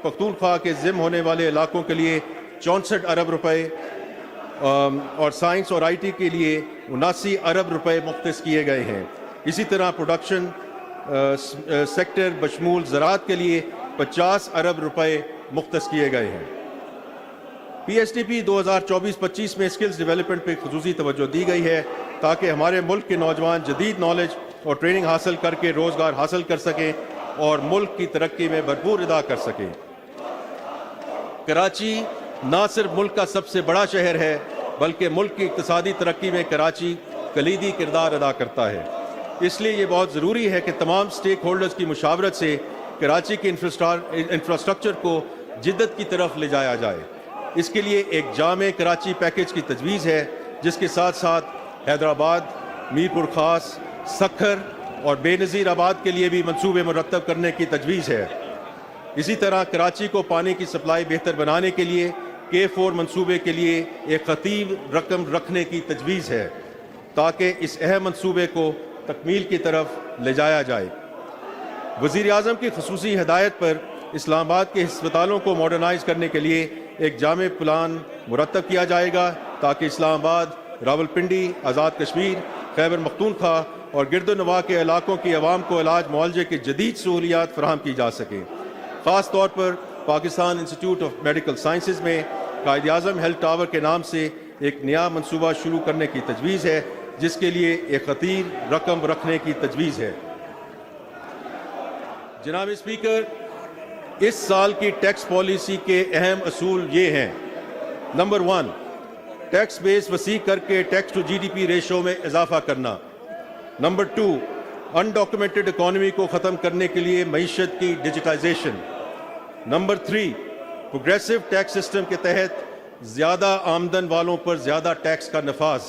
پختونخوا کے ضم ہونے والے علاقوں کے لیے 64 ارب روپے اور سائنس اور آئی ٹی کے لیے 79 ارب روپے مختص کیے گئے ہیں۔ اسی طرح پروڈکشن سیکٹر بشمول زراعت کے لیے 50 ارب روپے مختص کیے گئے ہیں۔ پی ایس ٹی پی 2024-25 میں اسکلز ڈیولپمنٹ پہ خصوصی توجہ دی گئی ہے تاکہ ہمارے ملک کے نوجوان جدید نالج اور ٹریننگ حاصل کر کے روزگار حاصل کر سکیں اور ملک کی ترقی میں بھرپور ادا کر سکیں۔ کراچی نہ صرف ملک کا سب سے بڑا شہر ہے بلکہ ملک کی اقتصادی ترقی میں کراچی کلیدی کردار ادا کرتا ہے۔ اس لیے یہ بہت ضروری ہے کہ تمام سٹیک ہولڈرز کی مشاورت سے کراچی کے انفراسٹرکچر کو جدت کی طرف لے جایا جائے۔ اس کے لیے ایک جامع کراچی پیکج کی تجویز ہے جس کے ساتھ ساتھ حیدرآباد، میرپور خاص، سکھر اور بے نظیر آباد کے لیے بھی منصوبے مرتب کرنے کی تجویز ہے۔ اسی طرح کراچی کو پانی کی سپلائی بہتر بنانے کے لیے K4 منصوبے کے لیے ایک خطیر رقم رکھنے کی تجویز ہے تاکہ اس اہم منصوبے کو تکمیل کی طرف لے جایا جائے۔ وزیر اعظم کی خصوصی ہدایت پر اسلام آباد کے ہسپتالوں کو ماڈرنائز کرنے کے لیے ایک جامع پلان مرتب کیا جائے گا تاکہ اسلام آباد، راولپنڈی، آزاد کشمیر، خیبر پختونخوا اور گرد و نواح کے علاقوں کی عوام کو علاج معالجے کی جدید سہولیات فراہم کی جا سکیں۔ خاص طور پر Pakistan institute of medical sciences میں قائد اعظم ہیلتھ ٹاور کے نام سے ایک نیا منصوبہ شروع کرنے کی تجویز ہے جس کے لیے ایک خطیر رقم رکھنے کی تجویز ہے۔ جناب اسپیکر، اس سال کی ٹیکس پالیسی کے اہم اصول یہ ہیں: نمبر 1، ٹیکس بیس وسیع کر کے tax to G D P ratio میں اضافہ کرنا۔ نمبر 2، انڈاکومنٹڈ اکانومی کو ختم کرنے کے لیے معیشت کی digitisation. Number 3، progressive tax system کے تحت زیادہ آمدن والوں پر زیادہ ٹیکس کا نفاذ۔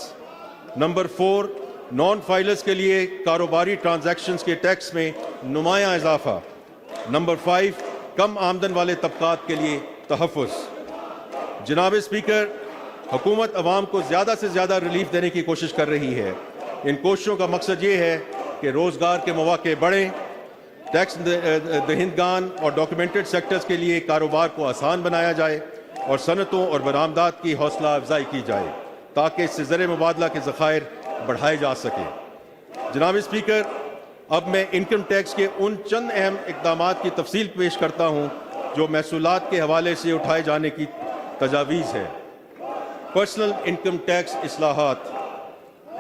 نمبر 4، نان فائلرز کے لیے کاروباری ٹرانزیکشنز کے ٹیکس میں نمایاں اضافہ۔ نمبر 5، کم آمدن والے طبقات کے لیے تحفظ۔ جناب اسپیکر، حکومت عوام کو زیادہ سے زیادہ ریلیف دینے کی کوشش کر رہی ہے۔ ان کوششوں کا مقصد یہ ہے کہ روزگار کے مواقع بڑھیں، ٹیکس دہندگان اور ڈاکیومنٹڈ سیکٹرز کے لیے کاروبار کو آسان بنایا جائے اور صنعتوں اور برآمدات کی حوصلہ افزائی کی جائے تاکہ اس سے زر مبادلہ کے ذخائر بڑھائے جا سکیں۔ جناب اسپیکر، اب میں انکم ٹیکس کے ان چند اہم اقدامات کی تفصیل پیش کرتا ہوں جو محصولات کے حوالے سے اٹھائے جانے کی تجاویز ہے۔ پرسنل انکم ٹیکس اصلاحات۔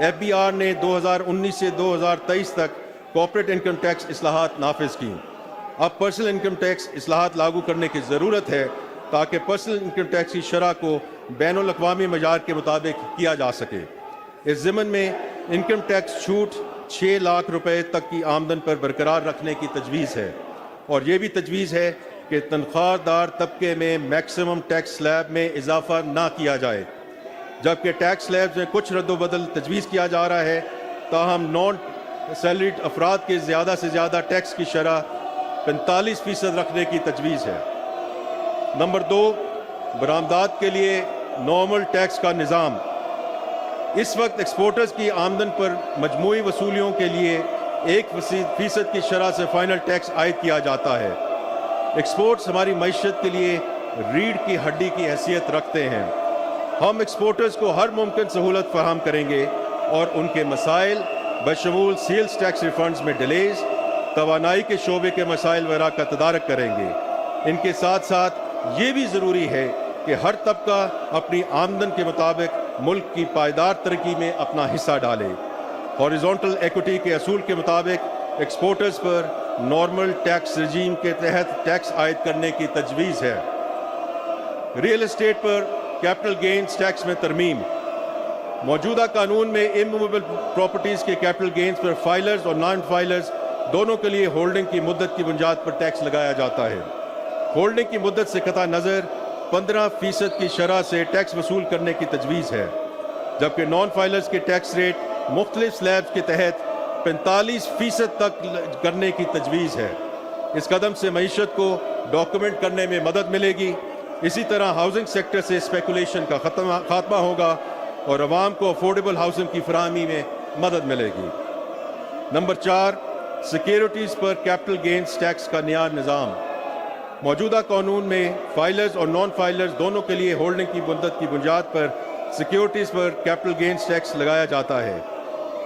FBR نے 2019 سے 2023 تک کارپوریٹ انکم ٹیکس اصلاحات نافذ کی۔ اب پرسنل انکم ٹیکس اصلاحات لاگو کرنے کی ضرورت ہے تاکہ پرسنل انکم ٹیکس کی شرح کو بین الاقوامی معیار کے مطابق کیا جا سکے۔ اس ضمن میں انکم ٹیکس چھوٹ 6 لاکھ روپے تک کی آمدن پر برقرار رکھنے کی تجویز ہے اور یہ بھی تجویز ہے کہ تنخواہ دار طبقے میں میکسیمم ٹیکس سلیب میں اضافہ نہ کیا جائے، جبکہ ٹیکس سلیب میں کچھ رد و بدل تجویز کیا جا رہا ہے، تاہم نان سیلریڈ افراد کے زیادہ سے زیادہ ٹیکس کی شرح 45% رکھنے کی تجویز ہے۔ نمبر 2، برآمدات کے لیے نارمل ٹیکس کا نظام۔ اس وقت ایکسپورٹرز کی آمدن پر مجموعی وصولیوں کے لیے 1% کی شرح سے فائنل ٹیکس عائد کیا جاتا ہے۔ ایکسپورٹس ہماری معیشت کے لیے ریڑھ کی ہڈی کی حیثیت رکھتے ہیں۔ ہم ایکسپورٹرز کو ہر ممکن سہولت فراہم کریں گے اور ان کے مسائل بشمول سیلز ٹیکس ریفنڈز میں ڈیلیز، توانائی کے شعبے کے مسائل وغیرہ کا تدارک کریں گے۔ ان کے ساتھ ساتھ یہ بھی ضروری ہے کہ ہر طبقہ اپنی آمدن کے مطابق ملک کی پائیدار ترقی میں اپنا حصہ ڈالے۔ ہاریزونٹل ایکوٹی کے اصول کے مطابق ایکسپورٹرز پر نارمل ٹیکس رجیم کے تحت ٹیکس عائد کرنے کی تجویز ہے۔ ریئل اسٹیٹ پر کیپٹل گینز ٹیکس میں ترمیم۔ موجودہ قانون میں اموویبل پراپرٹیز کے کیپٹل گینز پر فائلرز اور نان فائلرز دونوں کے لیے ہولڈنگ کی مدت کی بنیاد پر ٹیکس لگایا جاتا ہے۔ ہولڈنگ کی مدت سے قطع نظر 15% کی شرح سے ٹیکس وصول کرنے کی تجویز ہے، جبکہ نان فائلرز کے ٹیکس ریٹ مختلف سلیبز کے تحت 45% تک کرنے کی تجویز ہے۔ اس قدم سے معیشت کو ڈاکومنٹ کرنے میں مدد ملے گی۔ اسی طرح ہاؤسنگ سیکٹر سے اسپیکولیشن کا خاتمہ ہوگا اور عوام کو افورڈیبل ہاؤسنگ کی فراہمی میں مدد ملے گی۔ نمبر 4، سیکیورٹیز پر کیپٹل گینز ٹیکس کا نیا نظام۔ موجودہ قانون میں فائلرز اور نان فائلرز دونوں کے لیے ہولڈنگ کی مدت کی بنیاد پر سیکیورٹیز پر کیپٹل گینز ٹیکس لگایا جاتا ہے۔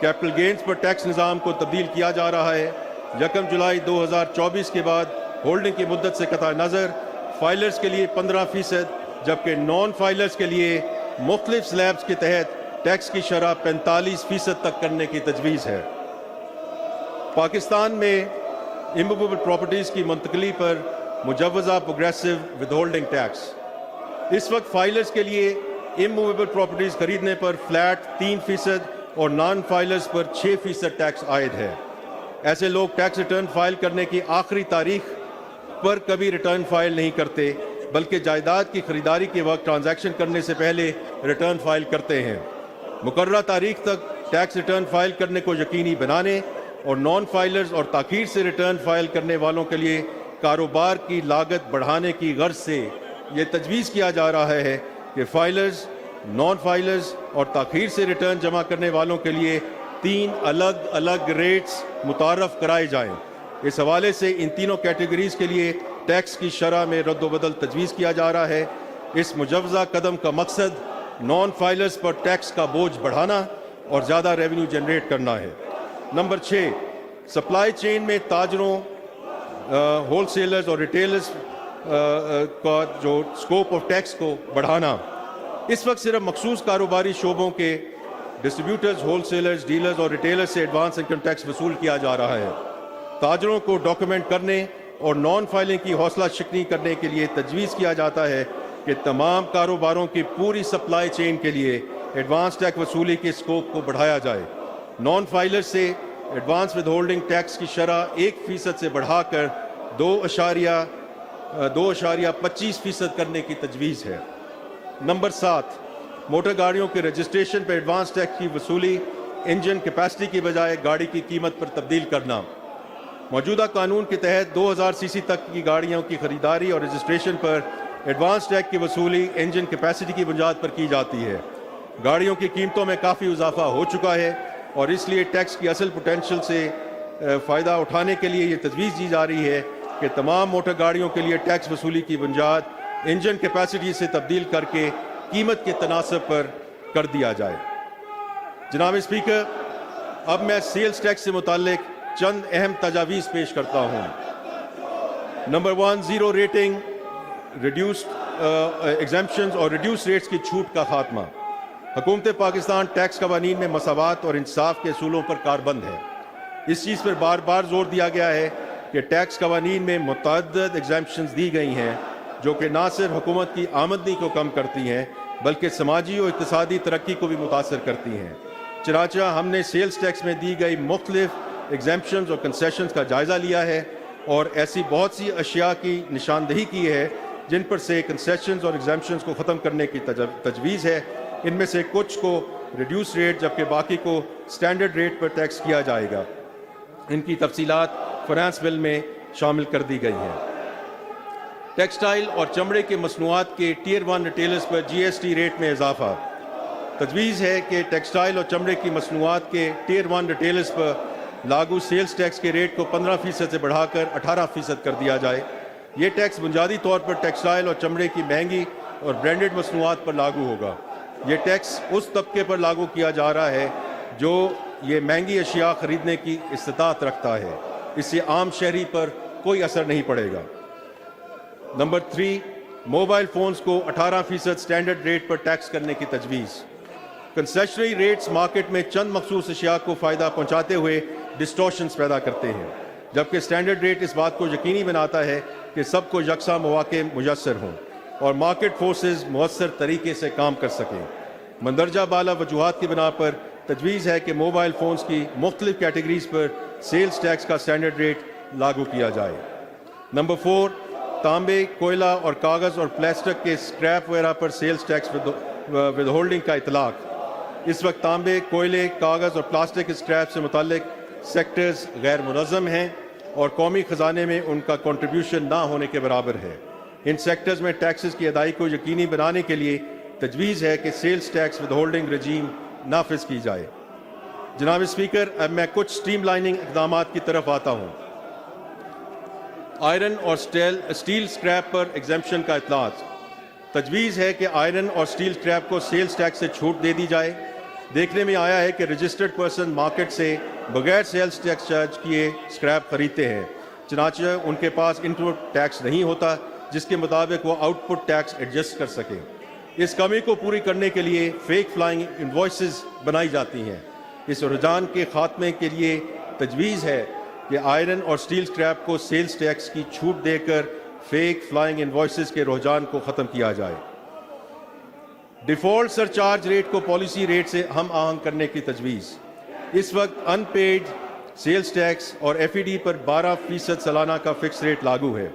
کیپٹل گینز پر ٹیکس نظام کو تبدیل کیا جا رہا ہے۔ 1 جولائی 2024 کے بعد ہولڈنگ کی مدت سے قطع نظر فائلرز کے لیے 15%، جبکہ نان فائلرز کے لیے مختلف سلیبز کے تحت ٹیکس کی شرح 45% تک کرنے کی تجویز ہے۔ پاکستان میں اموویبل پراپرٹیز کی منتقلی پر مجوزہ پروگریسو ود ہولڈنگ ٹیکس۔ اس وقت فائلرز کے لیے اموویبل پراپرٹیز خریدنے پر فلیٹ 3% اور نان فائلرز پر 6% ٹیکس عائد ہے۔ ایسے لوگ ٹیکس ریٹرن فائل کرنے کی آخری تاریخ پر کبھی ریٹرن فائل نہیں کرتے، بلکہ جائیداد کی خریداری کے وقت ٹرانزیکشن کرنے سے پہلے ریٹرن فائل کرتے ہیں۔ مقررہ تاریخ تک ٹیکس ریٹرن فائل کرنے کو یقینی بنانے اور نان فائلرز اور تاخیر سے ریٹرن فائل کرنے والوں کے لیے کاروبار کی لاگت بڑھانے کی غرض سے یہ تجویز کیا جا رہا ہے کہ فائلرز، نان فائلرز اور تاخیر سے ریٹرن جمع کرنے والوں کے لیے 3 الگ الگ ریٹس متعارف کرائے جائیں۔ اس حوالے سے ان تینوں کیٹیگریز کے لیے ٹیکس کی شرح میں رد و بدل تجویز کیا جا رہا ہے۔ اس مجوزہ قدم کا مقصد نان فائلرز پر ٹیکس کا بوجھ بڑھانا اور زیادہ ریونیو جنریٹ کرنا ہے۔ نمبر 6، سپلائی چین میں تاجروں، ہول سیلرز اور ریٹیلرز کا جو سکوپ آف ٹیکس کو بڑھانا۔ اس وقت صرف مخصوص کاروباری شعبوں کے ڈسٹریبیوٹرز، ہول سیلرز، ڈیلرز اور ریٹیلرز سے ایڈوانس انکم ٹیکس وصول کیا جا رہا ہے۔ تاجروں کو ڈاکومنٹ کرنے اور نان فائلنگ کی حوصلہ شکنی کرنے کے لیے تجویز کیا جاتا ہے کہ تمام کاروباروں کی پوری سپلائی چین کے لیے ایڈوانس ٹیکس وصولی کے سکوپ کو بڑھایا جائے۔ نان فائلر سے ایڈوانس ود ہولڈنگ ٹیکس کی شرح 1% سے بڑھا کر 2.25% کرنے کی تجویز ہے۔ نمبر 7، موٹر گاڑیوں کے رجسٹریشن پر ایڈوانس ٹیکس کی وصولی انجن کیپیسٹی کی بجائے گاڑی کی قیمت پر تبدیل کرنا۔ موجودہ قانون کے تحت 2000 cc تک کی گاڑیوں کی خریداری اور رجسٹریشن پر ایڈوانس ٹیکس کی وصولی انجن کیپیسٹی کی بنیاد پر کی جاتی ہے۔ گاڑیوں کی قیمتوں میں کافی اضافہ ہو چکا ہے اور اس لیے ٹیکس کی اصل پوٹینشل سے فائدہ اٹھانے کے لیے یہ تجویز دی جا رہی ہے کہ تمام موٹر گاڑیوں کے لیے ٹیکس وصولی کی بنیاد انجن کیپیسٹی سے تبدیل کر کے قیمت کے تناسب پر کر دیا جائے۔ جناب اسپیکر، اب میں سیلز ٹیکس سے متعلق چند اہم تجاویز پیش کرتا ہوں۔ نمبر 1، زیرو ریٹنگ، ریڈیوسڈ ایگزیمپشنز اور ریڈیوس ریٹس کی چھوٹ کا خاتمہ۔ حکومت پاکستان ٹیکس قوانین میں مساوات اور انصاف کے اصولوں پر کاربند ہے۔ اس چیز پر بار بار زور دیا گیا ہے کہ ٹیکس قوانین میں متعدد ایگزیمپشنز دی گئی ہیں جو کہ نہ صرف حکومت کی آمدنی کو کم کرتی ہیں بلکہ سماجی اور اقتصادی ترقی کو بھی متاثر کرتی ہیں۔ چنانچہ ہم نے سیلز ٹیکس میں دی گئی مختلف ایگزیمپشنز اور کنسیشنز کا جائزہ لیا ہے اور ایسی بہت سی اشیاء کی نشاندہی کی ہے جن پر سے کنسیشنز اور ایگزمپشنز کو ختم کرنے کی تجویز ہے. ان میں سے کچھ کو ریڈیوس ریٹ جبکہ باقی کو سٹینڈرڈ ریٹ پر ٹیکس کیا جائے گا. ان کی تفصیلات فنانس بل میں شامل کر دی گئی ہیں. ٹیکسٹائل اور چمڑے کے مصنوعات کے ٹیئر 1 ریٹیلرز پر جی ایس ٹی ریٹ میں اضافہ. تجویز ہے کہ ٹیکسٹائل اور چمڑے کی مصنوعات کے ٹیئر 1 ریٹیلرز پر لاگو سیلز ٹیکس کے ریٹ کو 15% سے بڑھا کر 18% کر دیا جائے. یہ ٹیکس بنیادی طور پر ٹیکسٹائل اور چمڑے کی مہنگی اور برانڈڈ مصنوعات پر لاگو ہوگا. یہ ٹیکس اس طبقے پر لاگو کیا جا رہا ہے جو یہ مہنگی اشیاء خریدنے کی استطاعت رکھتا ہے. اس سے عام شہری پر کوئی اثر نہیں پڑے گا. نمبر 3، موبائل فونز کو 18% سٹینڈرڈ ریٹ پر ٹیکس کرنے کی تجویز. کنسیشنری ریٹس مارکیٹ میں چند مخصوص اشیاء کو فائدہ پہنچاتے ہوئے ڈسٹورشنز پیدا کرتے ہیں، جبکہ سٹینڈرڈ ریٹ اس بات کو یقینی بناتا ہے کہ سب کو یکساں مواقع میسر ہوں اور مارکیٹ فورسز مؤثر طریقے سے کام کر سکیں. مندرجہ بالا وجوہات کی بنا پر تجویز ہے کہ موبائل فونز کی مختلف کیٹیگریز پر سیلز ٹیکس کا سٹینڈرڈ ریٹ لاگو کیا جائے. نمبر 4، تانبے، کوئلہ اور کاغذ اور پلاسٹک کے اسکریپ وغیرہ پر سیلز ٹیکس ود ہولڈنگ کا اطلاق. اس وقت تانبے، کوئلے، کاغذ اور پلاسٹک اسکریپ سے متعلق سیکٹرز غیر منظم ہیں اور قومی خزانے میں ان کا کنٹریبیوشن نہ ہونے کے برابر ہے. ان سیکٹرز میں ٹیکسز کی ادائیگی کو یقینی بنانے کے لیے تجویز ہے کہ سیلز ٹیکس ود ہولڈنگ رجیم نافذ کی جائے. جناب اسپیکر، اب میں کچھ سٹریم لائننگ اقدامات کی طرف آتا ہوں. آئرن اور اسٹیل اسکریپ پر ایگزمپشن کا اطلاق. تجویز ہے کہ آئرن اور اسٹیل اسکریپ کو سیلز ٹیکس سے چھوٹ دے دی جائے. دیکھنے میں آیا ہے کہ رجسٹرڈ پرسن مارکیٹ سے بغیر سیلز ٹیکس چارج کیے اسکریپ خریدتے ہیں، چنانچہ ان کے پاس انپٹ ٹیکس نہیں ہوتا جس کے مطابق وہ آؤٹ پٹ ٹیکس ایڈجسٹ کر سکیں. اس کمی کو پوری کرنے کے لیے فیک فلائنگ انوائسز بنائی جاتی ہیں. اس رجحان کے خاتمے کے لیے تجویز ہے کہ آئرن اور اسٹیل اسکریپ کو سیلز ٹیکس کی چھوٹ دے کر فیک فلائنگ انوائسز کے رجحان کو ختم کیا جائے. ڈیفالٹ سرچارج ریٹ کو پالیسی ریٹ سے ہم آہنگ کرنے کی تجویز. اس وقت ان پیڈ سیلز ٹیکس اور ایف ای ڈی پر 12% سالانہ کا فکس ریٹ لاگو ہے.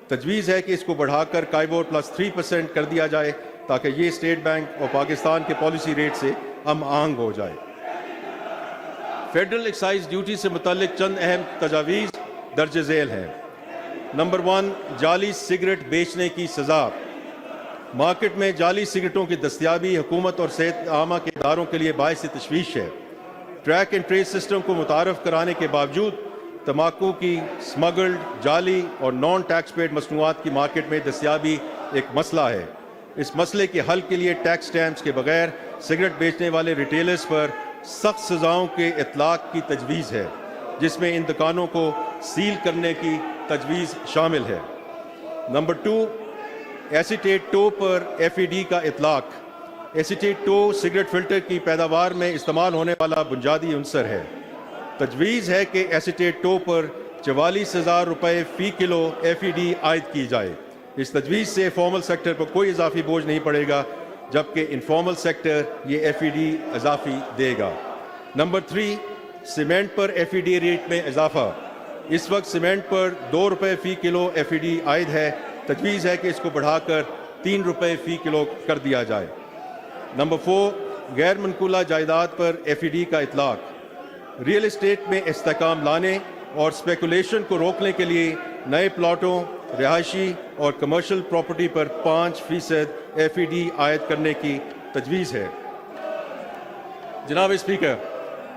تجویز ہے کہ اس کو بڑھا کر کائبور پلس 3% کر دیا جائے تاکہ یہ اسٹیٹ بینک اور پاکستان کے پالیسی ریٹ سے ہم آہنگ ہو جائے. فیڈرل ایکسائز ڈیوٹی سے متعلق چند اہم تجاویز درج ذیل ہیں. نمبر 1، جعلی سگریٹ بیچنے کی سزا. مارکیٹ میں جعلی سگریٹوں کی دستیابی حکومت اور صحت عامہ کے اداروں کے لیے باعث تشویش ہے. ٹریک اینڈ ٹریس سسٹم کو متعارف کرانے کے باوجود تمباکو کی سمگلڈ، جعلی اور نان ٹیکس پیڈ مصنوعات کی مارکیٹ میں دستیابی ایک مسئلہ ہے. اس مسئلے کے حل کے لیے ٹیکس سٹیمپس کے بغیر سگریٹ بیچنے والے ریٹیلرز پر سخت سزاؤں کے اطلاق کی تجویز ہے، جس میں ان دکانوں کو سیل کرنے کی تجویز شامل ہے. نمبر 2، ایسیٹیٹ ٹو پر ایف ای ڈی کا اطلاق. ایسیٹیٹ ٹو سگریٹ فلٹر کی پیداوار میں استعمال ہونے والا بنیادی عنصر ہے. تجویز ہے کہ ایسیٹیٹ ٹو پر 44,000 روپے فی کلو ایف ای ڈی عائد کی جائے. اس تجویز سے فارمل سیکٹر پر کوئی اضافی بوجھ نہیں پڑے گا، جبکہ انفارمل سیکٹر یہ ایف ای ڈی اضافی دے گا. نمبر 3، سیمنٹ پر ایف ای ڈی ریٹ میں اضافہ. اس وقت سیمنٹ پر 2 روپے فی کلو ایف ای ڈی عائد ہے. تجویز ہے کہ اس کو بڑھا کر 3 روپے فی کلو کر دیا جائے. نمبر 4، غیر منقولہ جائیداد پر ایف ای ڈی کا اطلاق. ریئل اسٹیٹ میں استحکام لانے اور اسپیکولیشن کو روکنے کے لیے نئے پلاٹوں، رہائشی اور کمرشل پراپرٹی پر 5% ایف ای ڈی عائد کرنے کی تجویز ہے. جناب اسپیکر،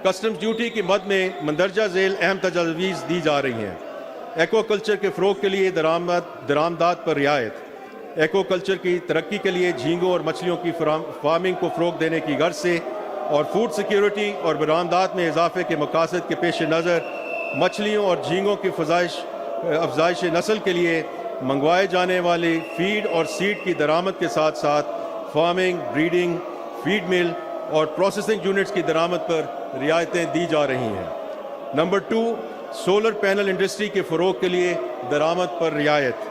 کسٹمز ڈیوٹی کی مد میں مندرجہ ذیل اہم تجاویز دی جا رہی ہیں. ایکوا کلچر کے فروغ کے لیے درآمدات پر رعایت. ایکوا کلچر کی ترقی کے لیے جھینگوں اور مچھلیوں کی فارمنگ کو فروغ دینے کی غرض سے اور فوڈ سیکیورٹی اور برآمدات میں اضافے کے مقاصد کے پیش نظر مچھلیوں اور جھینگوں کی افزائش نسل کے لیے منگوائے جانے والی فیڈ اور سیڈ کی درآمد کے ساتھ ساتھ فارمنگ، بریڈنگ، فیڈ مل اور پروسیسنگ یونٹس کی درآمد پر رعایتیں دی جا رہی ہیں. نمبر 2، سولر پینل انڈسٹری کے فروغ کے لیے درآمد پر رعایت.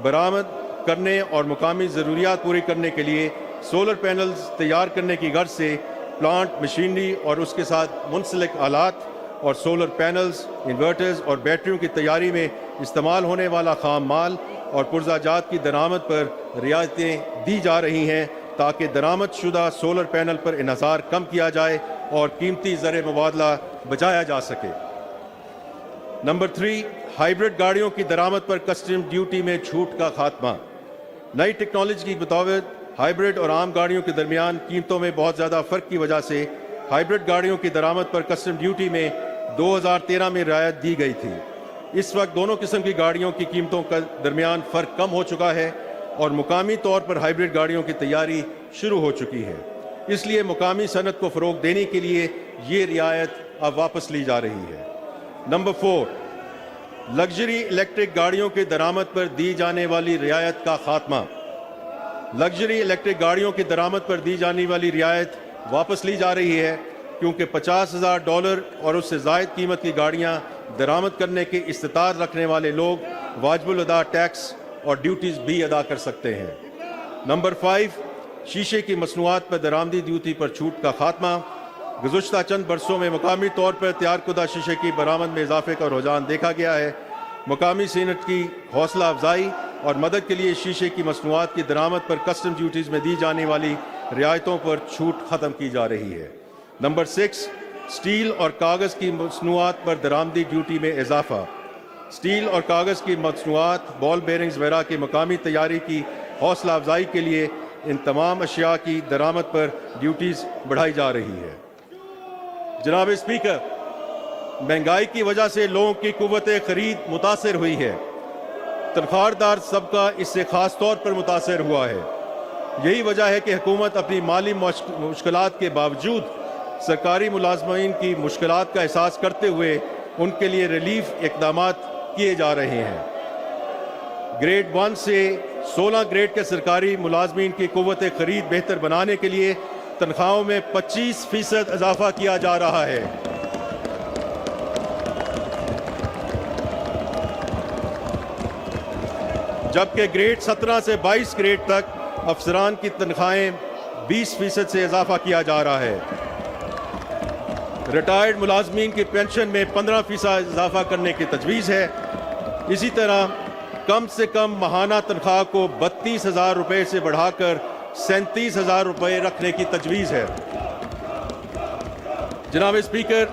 برآمد کرنے اور مقامی ضروریات پوری کرنے کے لیے سولر پینلز تیار کرنے کی غرض سے پلانٹ مشینری اور اس کے ساتھ منسلک آلات اور سولر پینلز، انورٹرز اور بیٹریوں کی تیاری میں استعمال ہونے والا خام مال اور پرزہ جات کی درآمد پر رعایتیں دی جا رہی ہیں تاکہ درآمد شدہ سولر پینل پر انحصار کم کیا جائے اور قیمتی زر مبادلہ بچایا جا سکے۔ نمبر 3، ہائیبرڈ گاڑیوں کی درآمد پر کسٹم ڈیوٹی میں چھوٹ کا خاتمہ۔ نئی ٹیکنالوجی کی مطابق ہائیبرڈ اور عام گاڑیوں کے درمیان قیمتوں میں بہت زیادہ فرق کی وجہ سے ہائیبرڈ گاڑیوں کی درآمد پر کسٹم ڈیوٹی میں 2013 میں رعایت دی گئی تھی۔ اس وقت دونوں قسم کی گاڑیوں کی قیمتوں کا درمیان فرق کم ہو چکا ہے اور مقامی طور پر ہائیبرڈ گاڑیوں کی تیاری شروع ہو چکی ہے، اس لیے مقامی صنعت کو فروغ دینے کے لیے یہ رعایت اب واپس لی جا رہی ہے۔ نمبر 4، لگژری الیکٹرک گاڑیوں کی درآمد پر دی جانے والی رعایت کا خاتمہ۔ لگژری الیکٹرک گاڑیوں کی درآمد پر دی جانے والی رعایت واپس لی جا رہی ہے کیونکہ $50,000 اور اس سے زائد قیمت کی گاڑیاں درآمد کرنے کی استطاعت رکھنے والے لوگ واجب الادا ٹیکس اور ڈیوٹیز بھی ادا کر سکتے ہیں۔ نمبر 5، شیشے کی مصنوعات پر درآمدی ڈیوٹی پر چھوٹ کا خاتمہ۔ گزشتہ چند برسوں میں مقامی طور پر تیار کردہ شیشے کی برآمد میں اضافے کا رجحان دیکھا گیا ہے۔ مقامی صنعت کی حوصلہ افزائی اور مدد کے لیے شیشے کی مصنوعات کی درآمد پر کسٹم ڈیوٹیز میں دی جانے والی رعایتوں پر چھوٹ ختم کی جا رہی ہے۔ نمبر 6، اسٹیل اور کاغذ کی مصنوعات پر درآمدی ڈیوٹی میں اضافہ۔ اسٹیل اور کاغذ کی مصنوعات، بال بیرنگز وغیرہ کی مقامی تیاری کی حوصلہ افزائی کے لیے ان تمام اشیاء کی درآمد پر ڈیوٹیز بڑھائی جا رہی ہے۔ جناب اسپیکر، مہنگائی کی وجہ سے لوگوں کی قوت خرید متاثر ہوئی ہے۔ تنخواہ دار طبقہ اس سے خاص طور پر متاثر ہوا ہے۔ یہی وجہ ہے کہ حکومت اپنی مالی مشکلات کے باوجود سرکاری ملازمین کی مشکلات کا احساس کرتے ہوئے ان کے لیے ریلیف اقدامات کیے جا رہے ہیں۔ گریڈ 1 سے 16 گریڈ کے سرکاری ملازمین کی قوت خرید بہتر بنانے کے لیے تنخواہوں میں 25% اضافہ کیا جا رہا ہے۔ جبکہ گریڈ 17 سے 22 گریڈ تک افسران کی تنخواہیں 20% سے اضافہ کیا جا رہا ہے۔ ریٹائرڈ ملازمین کی پینشن میں 15% اضافہ کرنے کی تجویز ہے۔ اسی طرح کم سے کم ماہانہ تنخواہ کو 32,000 روپے سے بڑھا کر 37,000 روپے رکھنے کی تجویز ہے۔ جناب اسپیکر،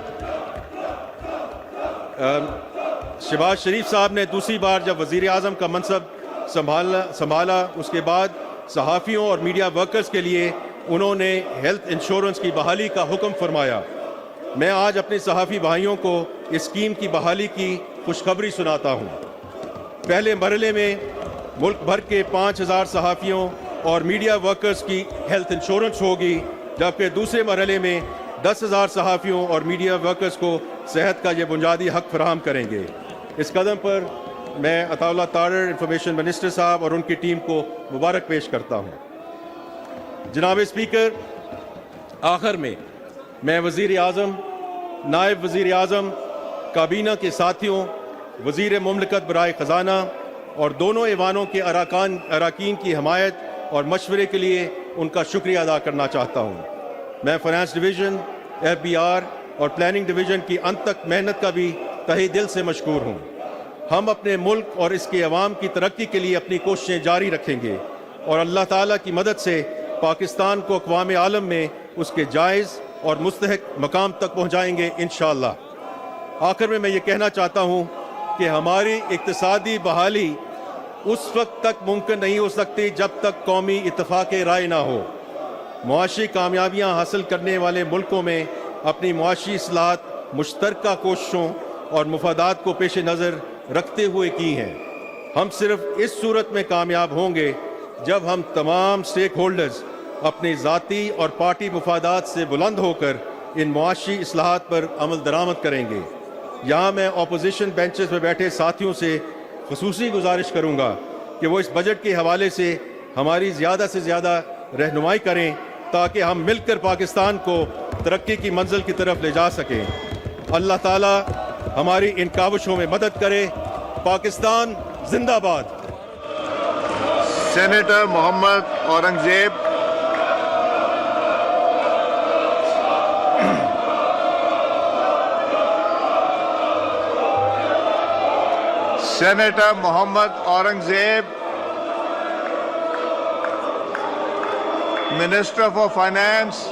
شہباز شریف صاحب نے دوسری بار جب وزیر اعظم کا منصب سنبھالا اس کے بعد صحافیوں اور میڈیا ورکرز کے لیے انہوں نے ہیلتھ انشورنس کی بحالی کا حکم فرمایا۔ میں آج اپنے صحافی بھائیوں کو اس اسکیم کی بحالی کی خوشخبری سناتا ہوں۔ پہلے مرحلے میں ملک بھر کے 5,000 صحافیوں اور میڈیا ورکرز کی ہیلتھ انشورنس ہوگی، جبکہ دوسرے مرحلے میں 10,000 صحافیوں اور میڈیا ورکرز کو صحت کا یہ بنیادی حق فراہم کریں گے۔ اس قدم پر میں عطا اللہ طاہر انفارمیشن منسٹر صاحب اور ان کی ٹیم کو مبارک پیش کرتا ہوں۔ جناب اسپیکر، آخر میں میں وزیر اعظم، نائب وزیر اعظم، کابینہ کے ساتھیوں، وزیر مملکت برائے خزانہ اور دونوں ایوانوں کے اراکین کی حمایت اور مشورے کے لیے ان کا شکریہ ادا کرنا چاہتا ہوں۔ میں فائنانس ڈویژن، FBR اور پلاننگ ڈویژن کی انت تک محنت کا بھی تہہ دل سے مشکور ہوں۔ ہم اپنے ملک اور اس کے عوام کی ترقی کے لیے اپنی کوششیں جاری رکھیں گے اور اللہ تعالیٰ کی مدد سے پاکستان کو اقوام عالم میں اس کے جائز اور مستحق مقام تک پہنچائیں گے انشاءاللہ۔ آخر میں یہ کہنا چاہتا ہوں کہ ہماری اقتصادی بحالی اس وقت تک ممکن نہیں ہو سکتی جب تک قومی اتفاق رائے نہ ہو۔ معاشی کامیابیاں حاصل کرنے والے ملکوں میں اپنی معاشی اصلاحات مشترکہ کوششوں اور مفادات کو پیش نظر رکھتے ہوئے کی ہیں۔ ہم صرف اس صورت میں کامیاب ہوں گے جب ہم تمام سٹیک ہولڈرز اپنی ذاتی اور پارٹی مفادات سے بلند ہو کر ان معاشی اصلاحات پر عمل درآمد کریں گے۔ یہاں میں اپوزیشن بینچز میں بیٹھے ساتھیوں سے خصوصی گزارش کروں گا کہ وہ اس بجٹ کے حوالے سے ہماری زیادہ سے زیادہ رہنمائی کریں تاکہ ہم مل کر پاکستان کو ترقی کی منزل کی طرف لے جا سکیں۔ اللہ تعالیٰ ہماری ان کاوشوں میں مدد کرے۔ پاکستان زندہ باد۔ Senator Muhammad Aurangzeb. Senator Mohammad Aurangzeb, Minister for Finance,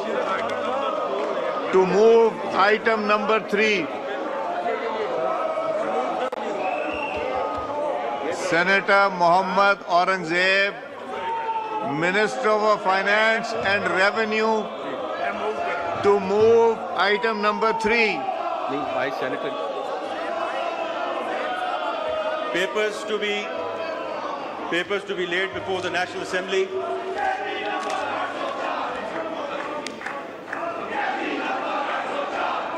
to move item number 3. Senator Mohammad Aurangzeb, Minister for Finance and Revenue, to move item number 3. Vice Senator. Papers to be laid before the National Assembly.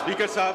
Speaker Sahab,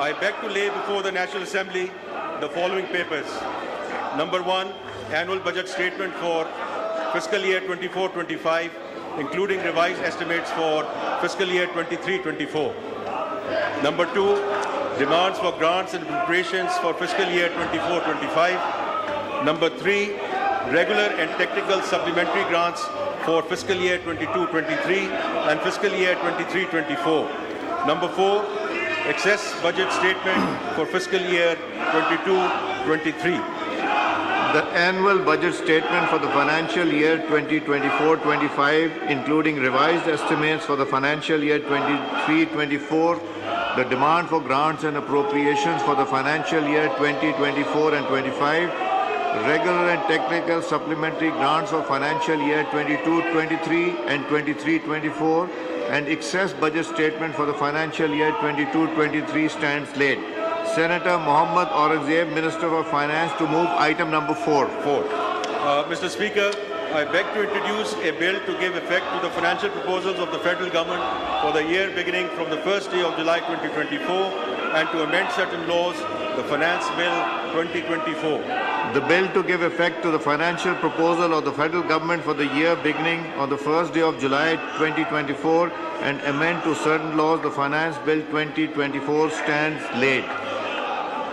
I beg to lay before the National Assembly the following papers. Number 1, annual budget statement for fiscal year 24-25, including revised estimates for fiscal year 23-24. Number 2, demands for grants and appropriations for fiscal year 24-25. Number 3, regular and technical supplementary grants for fiscal year 22-23 and fiscal year 23-24. Number 4, excess budget statement for fiscal year 22-23. The annual budget statement for the financial year 2024-25, including revised estimates for the financial year 23-24, the demand for grants and appropriations for the financial year 2024 and 25, regular and technical supplementary grants for financial year 22-23 and 23-24, and excess budget statement for the financial year 22-23 stands laid. Senator Mohammad Aurangzeb, Minister of Finance, to move item number 4. Mr. Speaker, I beg to introduce a bill to give effect to the financial proposals of the federal government for the year beginning from the first day of July 2024 and to amend certain laws, the Finance Bill 2024. The bill to give effect to the financial proposal of the federal government for the year beginning on the first day of July 2024 and amend to certain laws, the Finance Bill 2024 stands laid.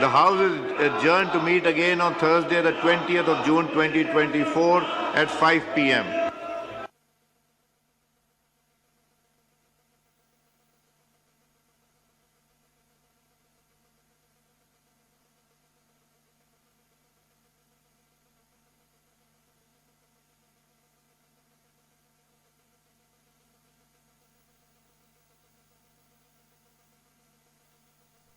The House is adjourned to meet again on Thursday, the 20th of June 2024 at 5 p.m.